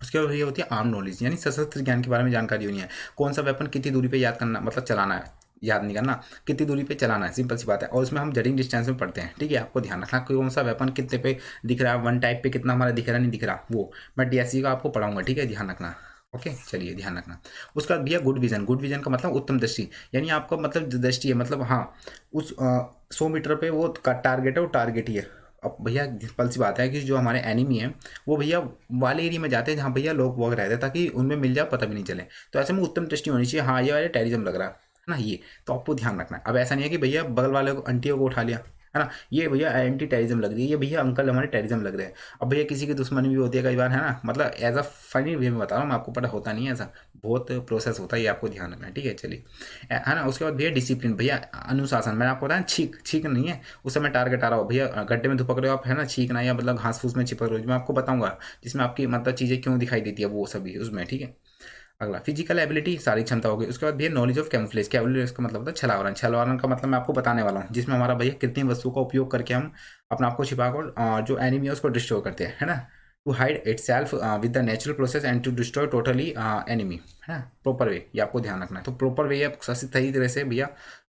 उसके बाद ये होती है आर्म नॉलेज, यानी सशस्त्र ज्ञान के बारे में जानकारी होनी है। कौन सा वेपन कितनी दूरी पे याद करना, मतलब चलाना है, याद नहीं करना, कितनी दूरी पे चलाना है, सिंपल सी बात है। और उसमें हम जडिंग डिस्टेंस में पढ़ते हैं, ठीक है, आपको ध्यान रखना कौन सा वेपन कितने पे दिख रहा है, वन टाइप पे कितना हमारा दिख रहा नहीं दिख रहा, वो मैं डीएससी का आपको पढ़ाऊंगा, ठीक है, ध्यान रखना। ओके चलिए ध्यान रखना। उसका बाद भैया गुड विजन, गुड विजन का मतलब उत्तम दृष्टि, यानी आपका मतलब जो दृष्टि है, मतलब हाँ उस 100 मीटर पे वो टारगेट है, वो टारगेट ही है। अब भैया सिंपल सी बात है कि जो हमारे एनिमी है वो भैया वाले एरिया में जाते हैं जहाँ भैया लोग वॉक रहते हैं, ताकि उनमें मिल जाए पता भी नहीं चले। तो ऐसे में उत्तम दृष्टि होनी चाहिए, हाँ ये वाले टेररिज्म लग रहा है ना, ये तो आपको ध्यान रखना है। अब ऐसा नहीं है कि भैया बगल वाले को आंटियों को उठा लिया, है ना। ये भैया एंटी टेररिज्म लग रही है, ये भैया अंकल हमारे टेररिज्म लग रहे हैं। अब भैया किसी की दुश्मनी भी होती है कई बार, है ना, मतलब एज अ फनी वे में बता रहा हूँ मैं आपको, पता होता नहीं है ऐसा, बहुत प्रोसेस होता है, ये आपको ध्यान रखना है, ठीक है। चलिए, है ना। उसके बाद भैया डिसिप्लिन, भैया अनुशासन, मैंने आपको बताया छीक छीक नहीं है, उस समय टारगेट आ रहा हो भैया, गड्ढे में दुपक रहे हो आप, है ना, छीकना या मतलब घास फूस में चिपक रहे हो, मैं आपको बताऊंगा जिसमें आपकी मतलब चीज़ें क्यों दिखाई देती है वो सभी उसमें, ठीक है। अगला फिजिकल एबिलिटी, शारीरिक क्षमता होगी। उसके बाद भैया नॉलेज ऑफ कैमफ्लेज, कैमफ्लेज का मतलब होता है छलावरण, छलावरण का मतलब मैं आपको बताने वाला हूँ, जिसमें हमारा भैया कृत्रिम वस्तु का उपयोग करके हम अपने आप को छिपाकर जो एनिमी है उसको डिस्ट्रॉय करते हैं, है ना। To hide itself with the natural process and to destroy totally enemy, है ना, प्रॉपर वे, ये आपको ध्यान रखना है। तो प्रॉपर वे है सही तरह से भैया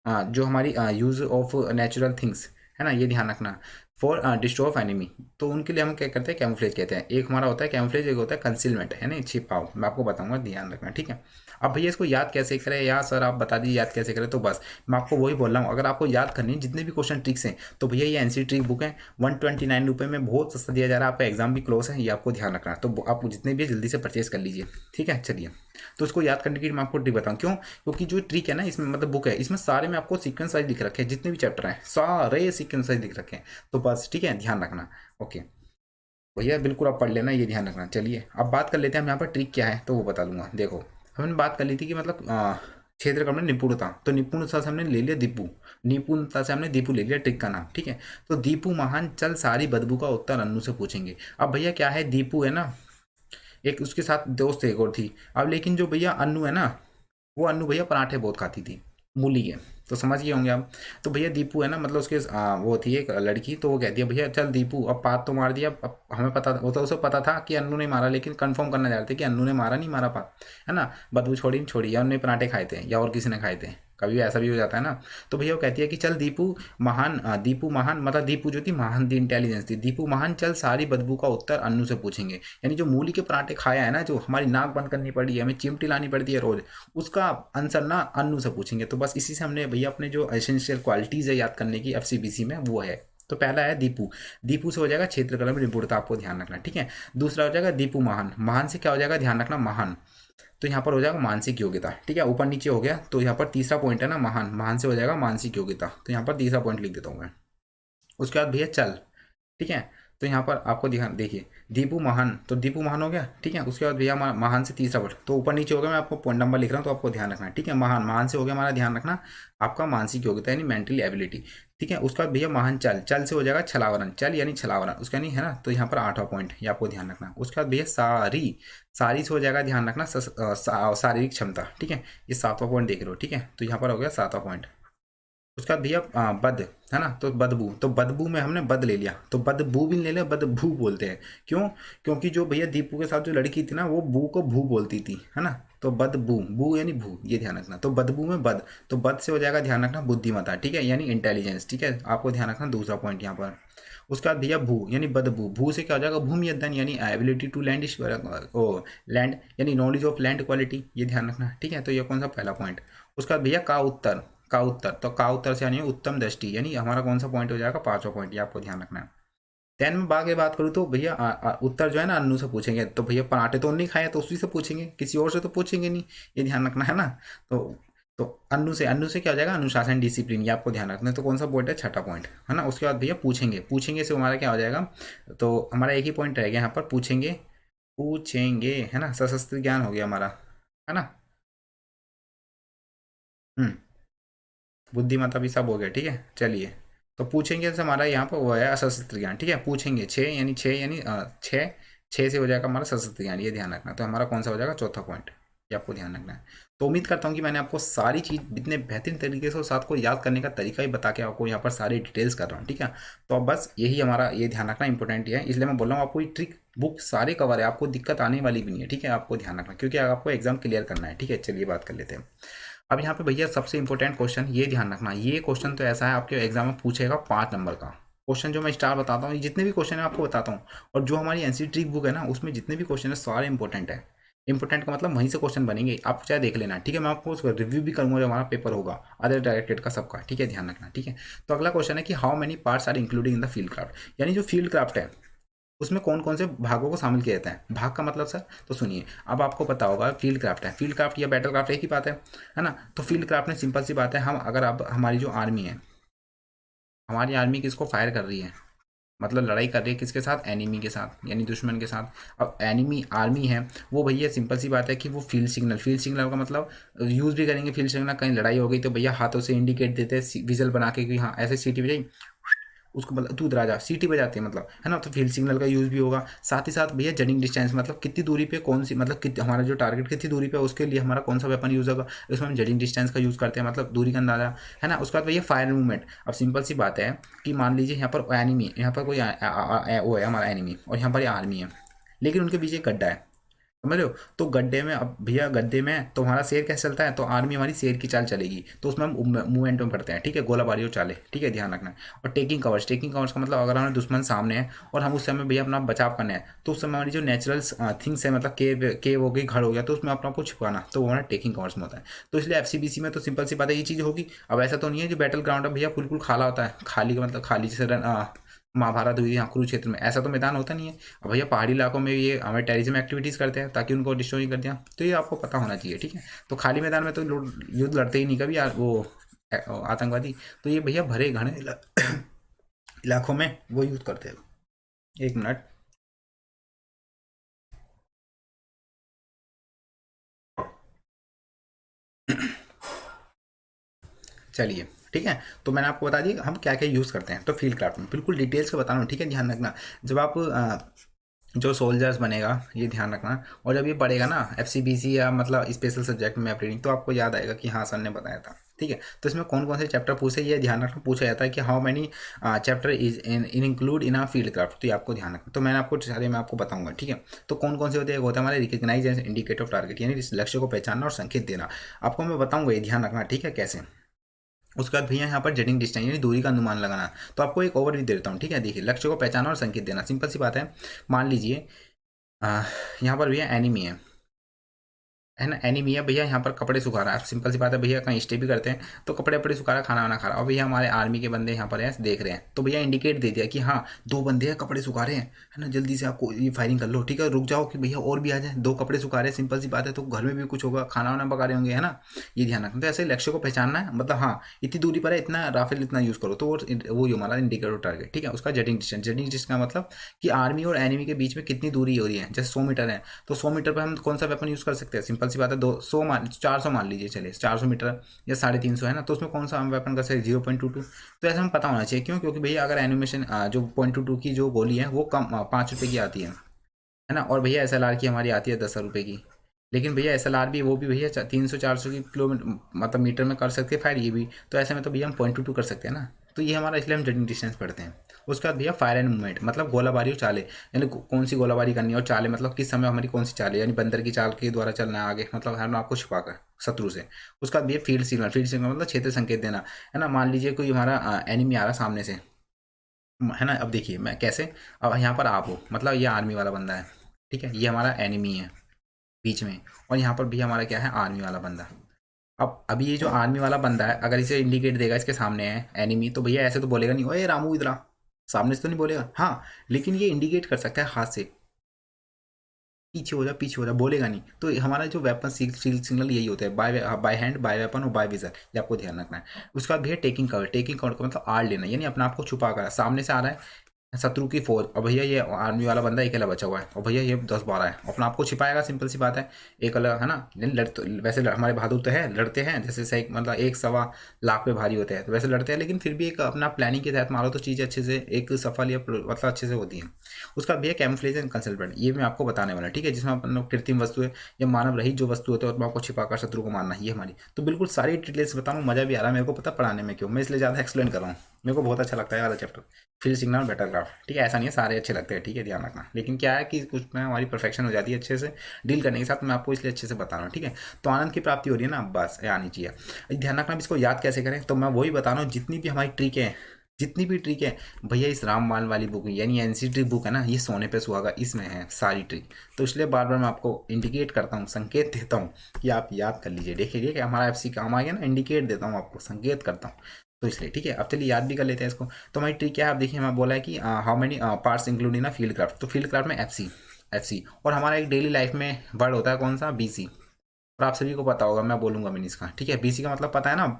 जो हमारी यूज ऑफ नेचुरल थिंग्स, है ना, ये ध्यान रखना। फॉर डिस्ट्रॉय ऑफ एनिमी, तो उनके लिए हम क्या करते हैं, कैमफ्लेज कहते हैं। एक हमारा होता है कैमफ्लेज, एक होता है कंसीलमेंट, है ना, छिपाओ, मैं आपको बताऊंगा, ध्यान रखना, ठीक है। अब भैया इसको याद कैसे करें, या सर आप बता दीजिए याद कैसे करें, तो बस मैं आपको वही बोल रहा हूँ, अगर आपको याद करनी है जितने भी क्वेश्चन ट्रिक्स हैं, तो भैया ये एनसी ट्रिक बुक है, 129 रुपये में बहुत सस्ता दिया जा रहा है, आपका एग्जाम भी क्लोज है, ये आपको ध्यान रखना है। तो आप जितने भी जल्दी से परचेज कर लीजिए, ठीक है। चलिए, तो इसको याद करने की मैं आपको ट्रिक बताऊँ, क्यों, क्योंकि जो ट्रिक है ना इसमें, मतलब बुक है, इसमें सारे में आपको सीक्वेंस वाइज लिख रखे हैं, जितने भी चैप्टर हैं सारे सीक्वेंस वाइज लिख रखे हैं, तो बस ठीक है, ध्यान रखना। ओके भैया, बिल्कुल आप पढ़ लेना, ये ध्यान रखना। चलिए अब बात कर लेते हैं हम यहाँ पर ट्रिक क्या है, तो वो बता दूंगा। देखो, हमने बात कर ली थी कि मतलब क्षेत्र का हमने निपुणता, तो निपुणता से हमने ले लिया दीपू, निपुणता से हमने दीपू ले लिया ट्रिक का नाम, ठीक है। तो दीपू महान, चल सारी बदबू का उत्तर अन्नू से पूछेंगे। अब भैया क्या है, दीपू है ना, एक उसके साथ दोस्त एक और थी। अब लेकिन जो भैया अन्नू है ना, वो अन्नू भैया पराठे बहुत खाती थी, मूली के, तो समझ गए होंगे आप। तो भैया दीपू है ना, मतलब उसके वो थी एक लड़की, तो वो कहती है भैया चल दीपू, अब पात तो मार दिया, अब हमें पता, वो तो उसे पता था कि अन्नू ने मारा, लेकिन कंफर्म करना चाहते थे कि अन्नू ने मारा नहीं मारा पात, है ना, बदबू छोड़ी नहीं छोड़ी, या उन्होंने पराठे खाए थे या और किसी ने खाए थे, कभी ऐसा भी हो जाता है ना। तो भैया वो कहती है कि चल दीपू महान, दीपू महान, मतलब दीपू जो थी महान थी, इंटेलिजेंस थी, दीपू महान चल सारी बदबू का उत्तर अन्नू से पूछेंगे। यानी जो मूली के पराठे खाया है ना, जो हमारी नाक बंद करनी पड़ी है, हमें चिमटी लानी पड़ती है रोज, उसका आंसर ना अन्नू से पूछेंगे। तो बस इसी से हमने भैया अपने जो एसेंशियल क्वालिटीज़ है याद करने की एफसीबीसी में, वो है। तो पहला है दीपू, दीपू से हो जाएगा क्षेत्रकला में निपुणता, आपको ध्यान रखना, ठीक है। दूसरा हो जाएगा दीपू महान, महान से क्या हो जाएगा, ध्यान रखना, महान, तो यहाँ पर हो जाएगा मानसिक योग्यता, ठीक है, ऊपर नीचे हो गया। तो यहाँ पर तीसरा पॉइंट है ना महान, महान से हो जाएगा मानसिक योग्यता, तो यहाँ पर तीसरा पॉइंट लिख देता हूँ मैं। उसके बाद भैया चल, ठीक है। तो यहाँ पर आपको ध्यान देखिए, दीपू महान, तो दीपू महान हो गया, ठीक है। उसके बाद भैया महान से तीसरा वर्ड, तो ऊपर नीचे हो गया, मैं आपको पॉइंट नंबर लिख रहा हूँ, तो आपको ध्यान रखना है, ठीक है। महान, महान से हो गया हमारा, ध्यान रखना, आपका मानसिक योग्यता यानी मेंटली एबिलिटी, ठीक है। उसके बाद भैया महान चल, चल से हो जाएगा छलावरण, चल यानी छलावरण, उसका नहीं है ना, तो यहाँ पर 8वां पॉइंट, ये आपको ध्यान रखना। उसके बाद भैया सारी, सारी से हो जाएगा, ध्यान रखना, शारीरिक क्षमता, ठीक है। ये 7वां पॉइंट देख रहे हो, ठीक है, तो यहाँ पर हो गया 7वां पॉइंट। उसका भैया बद, है ना, तो बदबू, तो बदबू में हमने बद ले लिया, तो बदबू भी ले लिया, बदबू बोलते हैं, क्यों, क्योंकि जो भैया दीपू के साथ जो लड़की थी ना, वो बू को भू बोलती थी, है ना, तो बदबू, बू यानी भू, ये ध्यान रखना। तो बदबू में बद, तो बद से हो जाएगा, ध्यान रखना, बुद्धिमत्ता, ठीक है, यानी इंटेलिजेंस, ठीक है, आपको ध्यान रखना, दूसरा पॉइंट यहाँ पर। उसके बाद भैया भू यानी बदबू, भू से क्या हो जाएगा, भूमि अध्ययन यानी ability to land, o land यानी नॉलेज ऑफ लैंड क्वालिटी, ये ध्यान रखना, ठीक है। तो ये कौन सा पहला पॉइंट। उसके बाद भैया का उत्तर, का उत्तर, तो का उत्तर से यानी उत्तम दृष्टि, यानी हमारा कौन सा पॉइंट हो जाएगा, 5वां पॉइंट, ये आपको ध्यान रखना है। टेन में बाकी बात करूँ तो भैया उत्तर जो है ना अन्नू से पूछेंगे, तो भैया पराठे तो नहीं खाए, तो उसी से पूछेंगे, किसी और से तो पूछेंगे नहीं, ये ध्यान रखना है ना। तो तो अन्नू से, अन्नू से क्या हो जाएगा, अनुशासन डिसिप्लिन, ये आपको ध्यान रखना है। तो कौन सा पॉइंट है, 6वां पॉइंट, है ना। उसके बाद भैया पूछेंगे, पूछेंगे से हमारा क्या हो जाएगा, तो हमारा एक ही पॉइंट रहेगा यहाँ पर, पूछेंगे, पूछेंगे, है ना, सशस्त्र ज्ञान हो गया हमारा, है ना। हम्म, बुद्धिमत्ता भी सब हो गया, ठीक है। चलिए, तो पूछेंगे से हमारा यहाँ पर वो है सशस्त्र ज्ञान, ठीक है। पूछेंगे छः यानी छः, छः से हो जाएगा हमारा सशस्त्र ज्ञान, ये ध्यान रखना। तो हमारा कौन सा हो जाएगा, चौथा पॉइंट, ये आपको ध्यान रखना है। तो उम्मीद करता हूँ कि मैंने आपको सारी चीज़ इतने बेहतरीन तरीके से और साथ को याद करने का तरीका ही बता के आपको यहाँ पर सारी डिटेल्स कर रहा हूँ, ठीक है। तो अब बस यही हमारा, ये ध्यान रखना इंपॉर्टेंट है, इसलिए मैं बोल रहा हूँ आपको ये ट्रिक बुक सारे कवर है, आपको दिक्कत आने वाली भी नहीं है, ठीक है। आपको ध्यान रखना, क्योंकि आपको एग्जाम क्लियर करना है, ठीक है। चलिए बात कर लेते हैं। अब यहाँ पे भैया सबसे इंपॉर्टेंट क्वेश्चन, ये ध्यान रखना, ये क्वेश्चन तो ऐसा है आपके एग्जाम में पूछेगा 5 नंबर का क्वेश्चन, जो मैं स्टार बताता हूँ, ये जितने भी क्वेश्चन है आपको बताता हूँ, और जो हमारी एनसी ट्रिक बुक है ना, उसमें जितने भी क्वेश्चन है सारे इंपॉर्टेंट है। इंपॉर्टेंट का मतलब वहीं से क्वेश्चन बनेंगे, आप चाहे देख लेना, ठीक है। मैं आपको उसका रिव्यू भी करूंगा, जो हमारा पेपर होगा अदर डायरेक्टेड का सबका, ठीक है, ध्यान रखना, ठीक है। तो अगला क्वेश्चन है कि how many parts are including in the field craft, यानी जो फील्ड क्राफ्ट है उसमें कौन कौन से भागों को शामिल किया जाता है। भाग का मतलब सर, तो सुनिए, अब आपको पता होगा फील्ड क्राफ्ट है, फील्ड क्राफ्ट या बैटल क्राफ्ट एक ही बात है ना। तो फील्ड क्राफ्ट में सिंपल सी बात है, हम अगर अब हमारी जो आर्मी है, हमारी आर्मी किसको फायर कर रही है, मतलब लड़ाई कर रही है किसके साथ, एनिमी के साथ, यानी दुश्मन के साथ। अब एनिमी आर्मी है वो भैया, सिंपल सी बात है कि वो फील्ड सिग्नल का मतलब यूज़ भी करेंगे। फील्ड सिग्नल कहीं लड़ाई हो गई तो भैया हाथों से इंडिकेट देते हैं विजल बना के कि हाँ ऐसे सीटी बजाई, उसको मतलब तू इधर आ जा, सीटी बजाते हैं मतलब, है ना। तो फील्ड सिग्नल का यूज़ भी होगा। साथ ही साथ भैया जडिंग डिस्टेंस, मतलब कितनी दूरी पे कौन सी, मतलब हमारा जो टारगेट कितनी दूरी पे है उसके लिए हमारा कौन सा वेपन यूज़ होगा, इसमें हम जडिंग डिस्टेंस का यूज़ करते हैं, मतलब दूरी का अंदाजा, है ना। उसके बाद भैया फायर मूवमेंट। अब सिंपल सी बात है कि मान लीजिए यहाँ पर एनिमी, यहाँ पर कोई वो है हमारा एनिमी और यहाँ पर आर्मी है, लेकिन उनके पीछे एक गड्ढा है, समझ रहे हो। तो गड्ढे में, अब भैया गड्ढे में तो हमारा शेर कैसे चलता है, तो आर्मी हमारी शेर की चाल चलेगी, तो उसमें हम मूवमेंट में पढ़ते हैं, ठीक है, गोलाबारी और चाले, ठीक है, ध्यान रखना है। और टेकिंग कवर्स का मतलब अगर हमारे दुश्मन सामने है और हम उस समय भैया अपना बचाव करना है, तो उस समय हमारी जो नेचुरल थिंग्स है, मतलब केव हो गई, घर हो गया, तो उसमें अपना आपको छिपाना, तो वो हमारा टेकिंग कवर्स में होता है। तो इसलिए एफसीबीसी में तो सिंपल सी बात है ये चीज़ होगी। अब ऐसा तो नहीं है जो बैटल ग्राउंड है भैया बिल्कुल खाला होता है, खाली का मतलब खाली, जैसे महाभारत हुई यहाँ कुरुक्षेत्र में, ऐसा तो मैदान होता नहीं है। अब भैया पहाड़ी इलाकों में ये हमें टेररिज्म एक्टिविटीज़ करते हैं ताकि उनको डिस्ट्रॉय नहीं कर दिया, तो ये आपको पता होना चाहिए, ठीक है। तो खाली मैदान में तो युद्ध लड़ते ही नहीं कभी यार वो आतंकवादी। तो ये भैया भरे घने इलाकों में वो यूज़ करते हैं। एक मिनट, चलिए, ठीक है। तो मैंने आपको बता दिया हम क्या क्या यूज़ करते हैं, तो फील्ड क्राफ्ट में बिल्कुल डिटेल्स का बता रहा हूँ, ठीक है, ध्यान रखना। जब आप जो सोल्जर्स बनेगा ये ध्यान रखना, और जब ये पढ़ेगा ना एफसीबीसी या मतलब स्पेशल सब्जेक्ट में रीडिंग, तो आपको याद आएगा कि हाँ सर ने बताया था, ठीक है। तो इसमें कौन कौन से चैप्टर पूछे ये ध्यान रखना, पूछा जाता है कि how many chapter is in include in a field craft, तो ये आपको ध्यान रखना। तो मैंने आपको सारे मैं आपको बताऊंगा, ठीक है। तो कौन कौन से होते हैं, होता है हमारे recognise and indicate of target, यानी इस लक्ष्य को पहचानना और संकेत देना, आपको मैं बताऊंगा, ये ध्यान रखना, ठीक है, कैसे। उसके बाद भैया यहाँ पर जेटिंग डिस्टेंस यानी दूरी का अनुमान लगाना। तो आपको एक ओवरव्यू दे देता हूँ, ठीक है। देखिए, लक्ष्य को पहचाना और संकेत देना, सिंपल सी बात है। मान लीजिए यहाँ पर भैया एनिमी है ना, एनीमी है भैया, यहाँ पर कपड़े सुखा रहा है, सिंपल सी बात है भैया, कहीं स्टे भी करते हैं तो कपड़े वपड़े सुखा रहा है, खाना वाना खा रहा है, और भैया हमारे आर्मी के बंदे यहाँ पर हैं देख रहे हैं, तो भैया इंडिकेट दे दिया कि हाँ दो बंदे हैं कपड़े सुखा रहे हैं, है ना, जल्दी से आपको ये फायरिंग कर लो, ठीक है, रुक जाओ कि भैया और भी आ जाए, दो कपड़े सुखा रहे हैं, सिंपल सी बात है, तो घर में भी कुछ होगा, खाना वाना पका रहे होंगे, है ना। ये ध्यान रखना। तो ऐसे लक्ष्य को पहचानना है, मतलब हाँ इतनी दूरी पर है, इतना राफेल इतना यूज़ करो, तो वो ही हमारा इंडिकेटर टारगेट, ठीक है। उसका जेटिंग डिस्टेंस का मतलब कि आर्मी और एनिमी के बीच में कितनी दूरी हो रही है, जैसे 100 मीटर है, तो 100 मीटर पर हम कौन सा वेपन यूज़ कर सकते हैं, सिंपल सी बात है, 200 मान 400 मान लीजिए, चलिए 400 मीटर या 350 है ना, तो उसमें कौन सा हम वेपन कर सकते हैं, 0.22। तो ऐसा हम पता होना चाहिए, क्यों, क्योंकि भैया अगर एनिमेशन जो 0.22 की जो गोली है वो कम 5 रुपये की आती है ना, और भैया SLR की हमारी आती है 10 रुपये की। लेकिन भैया SLR भी वो भी भैया 300 400 की किलोमीटर मतलब मीटर में कर सकते हैं फायर, ये भी तो ऐसे में तो भैया हम 0.22 कर सकते हैं ना। तो ये हमारा, इसलिए हम जडिंग डिस्टेंस पढ़ते हैं। उसके बाद भैया फायर एंड मूवमेंट, मतलब गोलाबारी और चाले, यानी कौन सी गोलाबारी करनी है, और चाले मतलब किस समय हमारी कौन सी चाल है, यानी बंदर की चाल के द्वारा चलना है आगे, मतलब हम आपको छुपा कर शत्रु से। उसका भैया फील्ड सिग्नल मतलब क्षेत्र संकेत देना, है ना। मान लीजिए कोई हमारा एनिमी आ रहा सामने से, है ना। अब देखिए मैं कैसे, अब यहाँ पर आप हो, मतलब ये आर्मी वाला बंदा है, ठीक है, ये हमारा एनिमी है बीच में, और यहाँ पर भी हमारा क्या है, आर्मी वाला बंदा। अब अभी ये जो आर्मी वाला बंदा है अगर इसे इंडिकेट देगा इसके सामने है एनिमी, तो भैया ऐसे तो बोलेगा नहीं, ओए रामू इधर आ, सामने से तो नहीं बोलेगा, हाँ, लेकिन ये इंडिकेट कर सकता है हाथ से, पीछे हो जा, बोलेगा नहीं। तो हमारा जो वेपन सिग्नल यही होता है, बाय हैंड, बाय वेपन और बाय विजर, ये आपको ध्यान रखना है। उसके बाद भैया टेकिंग कवर का मतलब आड़ लेना, यानी अपने आप को छुपा कर, सामने से आ रहा है शत्रु की फौज, और भैया ये आर्मी वाला बंदा अकेला बचा हुआ है, और भैया ये 10 12 है, अपना आपको छिपाएगा, सिंपल सी बात है। एक अलग, है ना, लेकिन वैसे हमारे बहादुर तो है, लड़ते हैं, जैसे से मतलब 1 सवा लाख पे भारी होते हैं, तो वैसे लड़ते हैं, लेकिन फिर भी एक अपना प्लानिंग के तहत मारो तो चीज़ें अच्छे से एक सफल या मतलब अच्छे से होती हैं। उसका भैया कैमोफ्लेज एंड कंसल्टेंट, ये मैं आपको बताने वाला, ठीक है, जिसमें अपन कृत्रिम वस्तु है या मानव रहित जो वस्तु होते हैं, उसमें आपको छिपाकर शत्रु को मारना, ये हमारी तो बिल्कुल सारी डिटेल्स बता रहा हूँ, मजा भी आ रहा है मेरे को, पता पढ़ाने में क्यों, मैं इसलिए ज़्यादा एक्सप्लेन कर रहा हूँ, मेरे को बहुत अच्छा लगता है वाला चैप्टर, फील्ड सिग्नल बैटरक्राफ्ट, ठीक है। ऐसा नहीं है सारे अच्छे लगते हैं, ठीक है, ध्यान रखना, लेकिन क्या है कि कुछ में हमारी परफेक्शन हो जाती है अच्छे से डील करने के साथ, मैं आपको इसलिए अच्छे से बता रहा हूँ, ठीक है। तो आनंद की प्राप्ति हो रही है ना, बस ये आनी चाहिए। ध्यान रखना, इसको याद कैसे करें, तो मैं वही बता रहा हूँ, जितनी भी हमारी ट्रिक है, जितनी भी ट्रिक है भैया, इस रामबाण वाली बुक यानी एनसीटी बुक है ना, ये सोने पे सुहागा, इसमें है सारी ट्रिक। तो इसलिए बार बार मैं आपको इंडिकेट करता हूँ, संकेत देता हूँ कि आप याद कर लीजिए, देखिए कि हमारा FC काम आ गया ना, इंडिकेट देता हूँ आपको, संकेत करता हूँ, तो इसलिए ठीक है। अब चलिए याद भी कर लेते हैं इसको। तो हमारी ट्रिक क्या है, आप देखिए मैं बोला है कि how many parts include in field craft, तो फील्ड क्राफ्ट में FC, और हमारा एक डेली लाइफ में वर्ड होता है कौन सा, BC, और आप सभी को पता होगा, मैं बोलूंगा मिनी इसका, ठीक है। BC का मतलब पता है ना,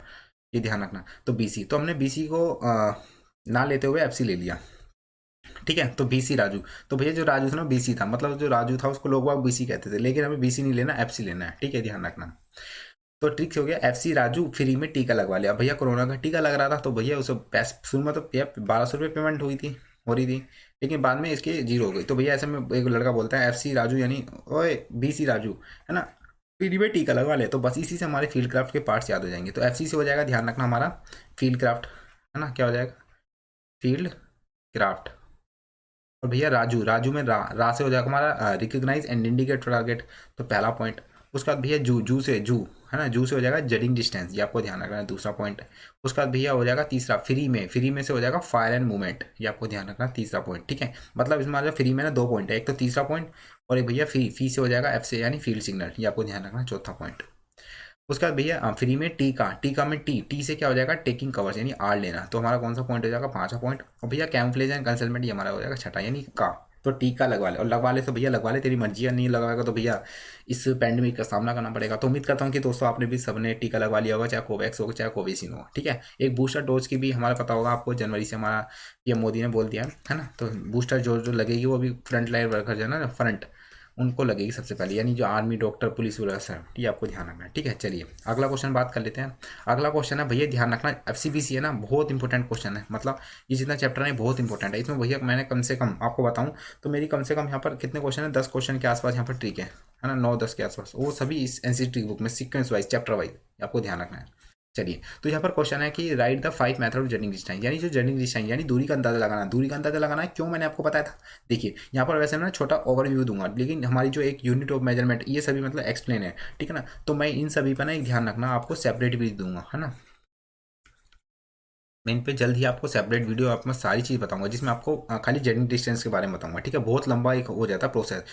ये ध्यान रखना। तो BC, तो हमने BC को ना लेते हुए एफसी ले लिया, ठीक है। तो बीसी राजू, तो भैया जो राजू था ना बीसी था, मतलब जो राजू था उसको लोग बाग बीसी कहते थे, लेकिन हमें बीसी नहीं लेना, एफसी लेना है, ठीक है, ध्यान रखना। तो ट्रिक्स हो गया, एफसी राजू फ्री में टीका लगवा लिया। भैया कोरोना का टीका लग रहा था, तो भैया उसे पैसे शुरू में तो 1200 रुपये पेमेंट हुई थी, हो रही थी, लेकिन बाद में इसकी जीरो हो गई। तो भैया ऐसे में एक लड़का बोलता है एफसी राजू यानी ओए बीसी राजू, है ना, फ्री में टीका लगवा ले। तो बस इसी से हमारे फील्ड क्राफ्ट के पार्ट्स याद हो जाएंगे। तो एफसी से हो जाएगा, ध्यान रखना, हमारा फील्ड क्राफ्ट, है ना, क्या हो जाएगा, फील्ड क्राफ्ट। और भैया राजू, राजू में रा से हो जाएगा हमारा रिकग्नाइज एंड इंडिकेट टारगेट, तो पहला पॉइंट। उसके बाद भैया जू, जू से जू, है ना, जू से हो जाएगा जडिंग डिस्टेंस, ये आपको ध्यान रखना है, दूसरा पॉइंट। उसके बाद भैया हो जाएगा तीसरा फ्री में, फ्री में से हो जाएगा फायर एंड मूवमेंट, ये आपको ध्यान रखना, तीसरा पॉइंट, ठीक है। मतलब इसमें आ जाएगा फ्री में ना 2 पॉइंट है, एक तो तीसरा पॉइंट, और एक भैया फी, फी से हो जाएगा एफ से यानी फील्ड सिग्नल, ये आपको ध्यान रखना, चौथा पॉइंट। उसके बाद भैया फ्री में टीका, टीका में टी, टी से क्या हो जाएगा, टेकिंग कवर्स यानी आड़ लेना, तो हमारा कौन सा पॉइंट हो जाएगा, पांचवा पॉइंट। और भैया कैम्फलेज एंड कंसलमेंट, ये हमारा हो जाएगा छठा यानी का। तो टीका लगवा ले, और लगवा ले तो भैया लगवा ले, तेरी मर्जी है, नहीं लगवाएगा तो भैया इस पैंडेमिक का सामना करना पड़ेगा। तो उम्मीद करता हूँ कि दोस्तों आपने भी सबने टीका लगवा लिया होगा, चाहे कोवैक्स हो चाहे कोवैक्सीन हो, ठीक है। एक बूस्टर डोज की भी हमारा पता होगा आपको, जनवरी से हमारा पीएम मोदी ने बोल दिया है ना, तो बूस्टर डोज जो लगेगी वो भी फ्रंट लाइन वर्कर जो है ना, फ्रंट, उनको लगेगी सबसे पहले, यानी जो आर्मी, डॉक्टर, पुलिस वगैरह सर, ये आपको ध्यान रखना है, ठीक है। चलिए अगला क्वेश्चन बात कर लेते हैं। अगला क्वेश्चन है भैया, ध्यान रखना, एफसीबीसी है ना, बहुत इंपॉर्टेंट क्वेश्चन है, मतलब ये जितना चैप्टर है बहुत इंपॉर्टेंट है। इसमें भैया मैंने कम से कम आपको बताऊं तो मेरी कम से कम यहाँ पर कितने क्वेश्चन है, 10 क्वेश्चन के आसपास यहाँ पर ट्रिक है ना, 9-10 के आसपास, वो सभी इस एनसीसी ट्रिक बुक में सीक्वेंस वाइज, चैप्टर वाइज आपको ध्यान रखना है। चलिए, तो यहाँ पर क्वेश्चन है कि right the 5 method of journeying distance, यानी जो जर्निंग डिस्टेंस यानी दूरी का अंदाजा लगाना, दूरी का अंदाजा लगाना है, क्यों मैंने आपको बताया था। देखिए यहाँ पर वैसे मैं छोटा ओवरव्यू दूंगा, लेकिन हमारी जो एक यूनिट ऑफ मेजरमेंट ये सभी मतलब एक्सप्लेन है, ठीक है ना, तो मैं इन सभी पर ना एक ध्यान रखना, आपको सेपरेट भी दूंगा, है ना। मैं इन पे जल्द ही आपको सेपरेट वीडियो आप मैं सारी चीज़ बताऊंगा, जिसमें आपको खाली जर्निंग डिस्टेंस के बारे में बताऊंगा, ठीक है। बहुत लंबा एक हो जाता है प्रोसेस,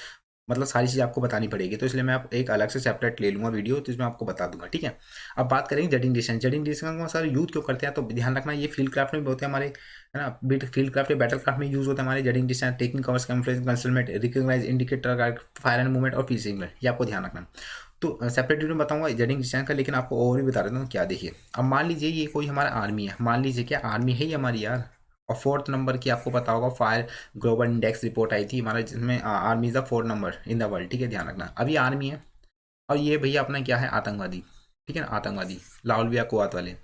मतलब सारी चीज़ आपको बतानी पड़ेगी, तो इसलिए मैं आप एक अलग से सेपरेट ले लूँगा वीडियो, तो इसमें आपको बता दूंगा, ठीक है। अब बात करेंगे जडिंग डिस्टेंस, जडिंग डिस्टेंस को सर यूज क्यों करते हैं, तो ध्यान रखना ये फील्ड क्राफ्ट में भी होते हैं हमारे, है ना, फील्ड क्राफ्ट या बैटल क्राफ्ट में यूज होता है हमारे judging distance, taking covers, camouflage, concealment, recognize, indicator, fire and movement और फील्ड सिग्नल, ये आपको ध्यान रखना। तो सेपरेट वीडियो में बताऊंगा जडिंग डिस्टेंस का, लेकिन आपको और भी बता देता हूँ क्या। देखिए अब मान लीजिए ये कोई हमारा आर्मी है, मान लीजिए क्या आर्मी है ये हमारी यार, और 4th नंबर की आपको पता होगा फायर ग्लोबल इंडेक्स रिपोर्ट आई थी हमारा, जिसमें army is the 4th number in the world, ठीक है, ध्यान रखना। अभी आर्मी है, और ये भैया अपना क्या है, आतंकवादी, ठीक है ना, आतंकवादी लाहौल कुआत वाले।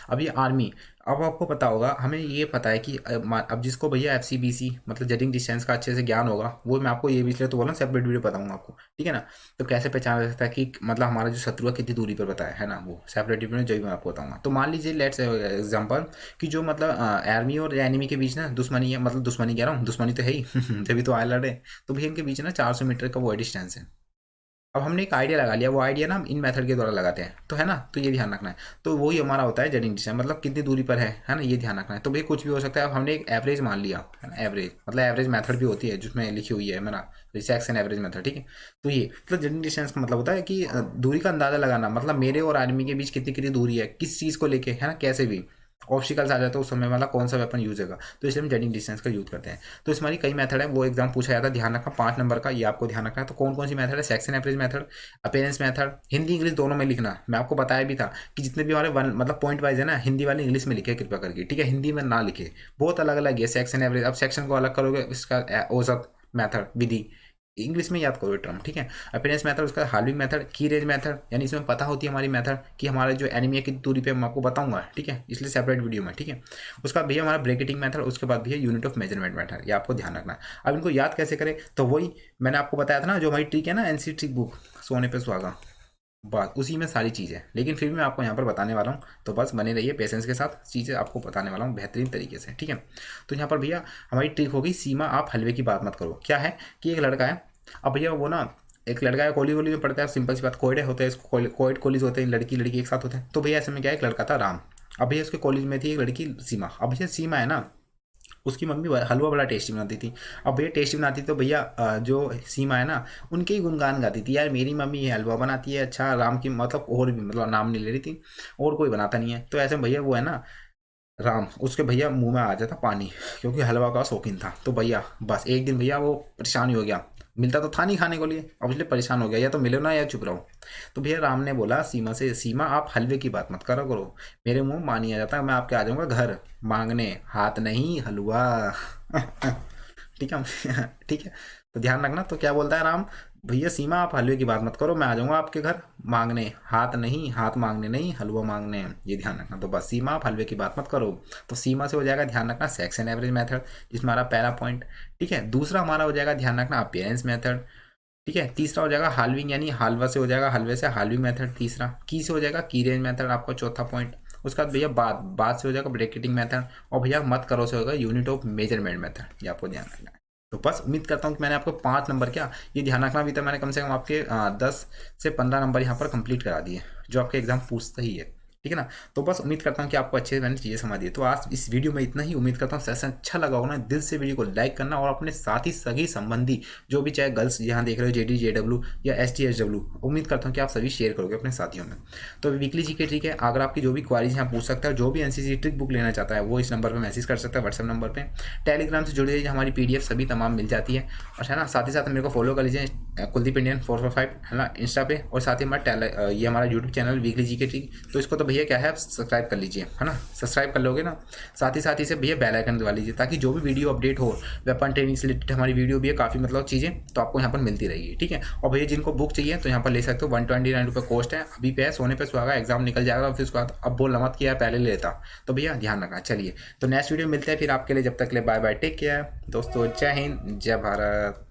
अब ये आर्मी, अब आपको पता होगा, हमें ये पता है कि अब जिसको भैया एफसीबीसी मतलब जजिंग डिस्टेंस का अच्छे से ज्ञान होगा, वो मैं आपको ये भी इसलिए तो बोला सेपरेट वीडियो बताऊंगा आपको, ठीक है ना। तो कैसे पहचाना जा सकता है कि मतलब हमारा जो शत्रु है कितनी दूरी पर बताया है ना, वो सेपरेट वीडियो जो भी मैं आपको बताऊंगा। तो मान लीजिए लेट्स एग्जाम्पल कि जो मतलब आर्मी और एनिमी के बीच ना दुश्मनी है, मतलब दुश्मनी कह रहा हूँ, दुश्मनी तो है ही जब तो आए लड़े, तो भैया इनके बीच ना 400 मीटर का वो डिस्टेंस है। अब हमने एक आइडिया लगा लिया, वो आइडिया ना हम इन मेथड के द्वारा लगाते हैं, तो है ना, तो ये ध्यान रखना है। तो वही हमारा होता है जडिंग डिस्टेंस, मतलब कितनी दूरी पर है ना, ये ध्यान रखना है। तो भाई कुछ भी हो सकता है, अब हमने एक एवरेज मान लिया, है ना, एवरेज मतलब एवरेज मेथड भी होती है जिसमें लिखी हुई है मेरा सेक्शन एवरेज मेथड, ठीक है। तो ये मतलब जडिंग डिस्टेंस का मतलब होता है कि दूरी का अंदाजा लगाना, मतलब मेरे और आर्मी के बीच कितनी कितनी दूरी है, किस चीज़ को लेके, है ना, कैसे भी ऑब्स्टिकल्स आ जाता है उस समय वाला कौन सा वेपन यूज होगा, तो इसलिए हम जडिंग डिस्टेंस का यूज करते हैं। तो इसमें कई मेथड है, वो एग्जाम पूछा जाता है, ध्यान रखना 5 नंबर का, ये आपको ध्यान रखना है। तो कौन कौन सी मेथड है, section average method, appearance method, Hindi English दोनों में लिखना। मैं आपको बताया भी था कि जितने भी हमारे वन मतलब पॉइंट वाइज है ना, हिंदी वाले इंग्लिश में लिखे कृपया करके, ठीक है, हिंदी में ना लिखे, बहुत अलग अलग है सेक्शन एवरेज। अब सेक्शन को अलग करोगे, इसका औसत मेथड विधि इंग्लिश में याद करो टर्म, ठीक है। अपीयरेंस मेथड, उसका हार्विंग मेथड, की रेंज मेथड, यानी इसमें पता होती है हमारी मेथड कि हमारे जो एनिमी है कितनी दूरी पे, मैं आपको बताऊंगा, ठीक है, इसलिए सेपरेट वीडियो में, ठीक है। उसका भैया हमारा ब्रैकेटिंग मेथड, उसके बाद भैया यूनिट ऑफ मेजरमेंट मेथड, ये आपको ध्यान रखना है। अब इनको याद कैसे करें, तो वही मैंने आपको बताया था ना, जो हमारी ट्रिक है ना, एनसी ट्रिक बुक, सोने पे सुहागा, बस उसी में सारी चीज़ है, लेकिन फिर भी मैं आपको यहाँ पर बताने वाला हूँ, तो बस बने रहिए पेशेंस के साथ, चीज़ें आपको बताने वाला हूँ बेहतरीन तरीके से, ठीक है। तो यहाँ पर भैया हमारी ट्रिक होगी, सीमा आप हलवे की बात मत करो। क्या है कि एक लड़का है, अब भैया वो ना एक लड़का है, कॉलेज वॉलेज में पढ़ता है, सिंपल सी बात, कोएड होते हैं, कोएड कॉलेज होते हैं, लड़की लड़की एक साथ होते हैं। तो भैया ऐसे में क्या है, एक लड़का था राम, अब भैया उसके कॉलेज में थी एक लड़की सीमा। अब भैया सीमा है ना, उसकी मम्मी हलवा बड़ा टेस्टी बनाती थी। अब भैया टेस्टी बनाती थी, तो भैया जो सीमा है ना, उनके ही गुणगान गाती थी, यार मेरी मम्मी ये हलवा बनाती है अच्छा, राम की मतलब और भी मतलब नाम नहीं ले रही थी, और कोई बनाता नहीं है। तो ऐसे में भैया वो है ना राम, उसके भैया मुंह में आ जाता पानी, क्योंकि हलवा का शौकीन था। तो भैया बस एक दिन भैया वो परेशान ही हो गया, मिलता तो था नहीं खाने को लिए, अब इसलिए परेशान हो गया, या तो मिलो ना या चुप रहो। तो भैया राम ने बोला सीमा से, सीमा आप हलवे की बात मत करो करो, मेरे मुंह मानी आ जाता है, मैं आपके आ जाऊंगा घर मांगने, हाथ नहीं हलवा। ठीक है। ठीक है, तो ध्यान रखना। तो क्या बोलता है राम, भैया सीमा आप हलवे की बात मत करो, मैं आ जाऊंगा आपके घर मांगने, हाथ नहीं, हाथ मांगने नहीं, हलवा मांगने, ये ध्यान रखना। तो बस सीमा आप हलवे की बात मत करो। तो सीमा से हो जाएगा ध्यान रखना सेक्शन एवरेज मेथड, जिसमें हमारा पहला पॉइंट। ठीक है, दूसरा हमारा हो जाएगा ध्यान रखना अपीयरेंस मेथड। ठीक है, तीसरा हो जाएगा हाल्विंग, यानी हालवा से हो जाएगा हलवे से हाल्विंग मेथड तीसरा। की से हो जाएगा की रेंज मेथड आपका चौथा पॉइंट। उसके बाद भैया बाद से हो जाएगा ब्रैकेटिंग मेथड। और भैया मत करो से होगा यूनिट ऑफ मेजरमेंट मेथड, ये आपको ध्यान रखना है। तो बस उम्मीद करता हूँ कि मैंने आपको 5 नंबर, क्या ये ध्यान रखना भी था, मैंने कम से कम आपके 10 से 15 नंबर यहाँ पर कंप्लीट करा दिए, जो आपके एग्जाम पूछता ही है। ठीक है ना। तो बस उम्मीद करता हूँ कि आपको अच्छे से मैंने चीज़ें समझ दी। तो आज इस वीडियो में इतना ही। उम्मीद करता हूँ सेशन अच्छा लगा होगा ना, दिल से वीडियो को लाइक करना, और अपने साथी सगी संबंधी जो भी, चाहे गर्ल्स यहाँ देख रहे हो JD JW या ST SW, उम्मीद करता हूँ कि आप सभी शेयर करोगे अपने साथियों में। तो वीकली जीके ट्रिक है, अगर आपकी जो भी क्वारीज यहाँ पूछ सकता है, जो भी NCC ट्रिक बुक लेना चाहता है वो इस नंबर पर मैसेज कर सकता है, व्हाट्सएप नंबर पर। टेलीग्राम से जुड़े हमारी PDF सभी तमाम मिल जाती है, और है ना। साथ ही साथ मेरे को फॉलो कर लीजिए कुलदीप इंडियन 445 है ना इंस्टा पे, और साथ ही हमारा ये हमारा YouTube channel weekly GK trick. तो इसको तो भैया क्या है, सब्सक्राइब कर लीजिए, है ना। सब्सक्राइब कर लोगे ना, साथ ही से भैया बेल आइकन दबा लीजिए, ताकि जो भी वीडियो अपडेट हो, वेपन ट्रेनिंग से रिलेटेड हमारी वीडियो भी है काफ़ी, मतलब चीज़ें तो आपको यहाँ पर मिलती रहेगी। ठीक है, और भैया जिनको बुक चाहिए तो यहाँ पर ले सकते हो, 129 रुपये कॉस्ट है, अभी पे है, सोने पे सुहागा, एग्जाम निकल जाएगा, फिर उसके बाद अब बोलना मत किया पहले ले लेता। तो भैया ध्यान रखना। चलिए, तो नेक्स्ट वीडियो मिलते हैं फिर, आपके लिए जब तक के लिए बाय बाय, टेक केयर दोस्तों, जय हिंद जय भारत।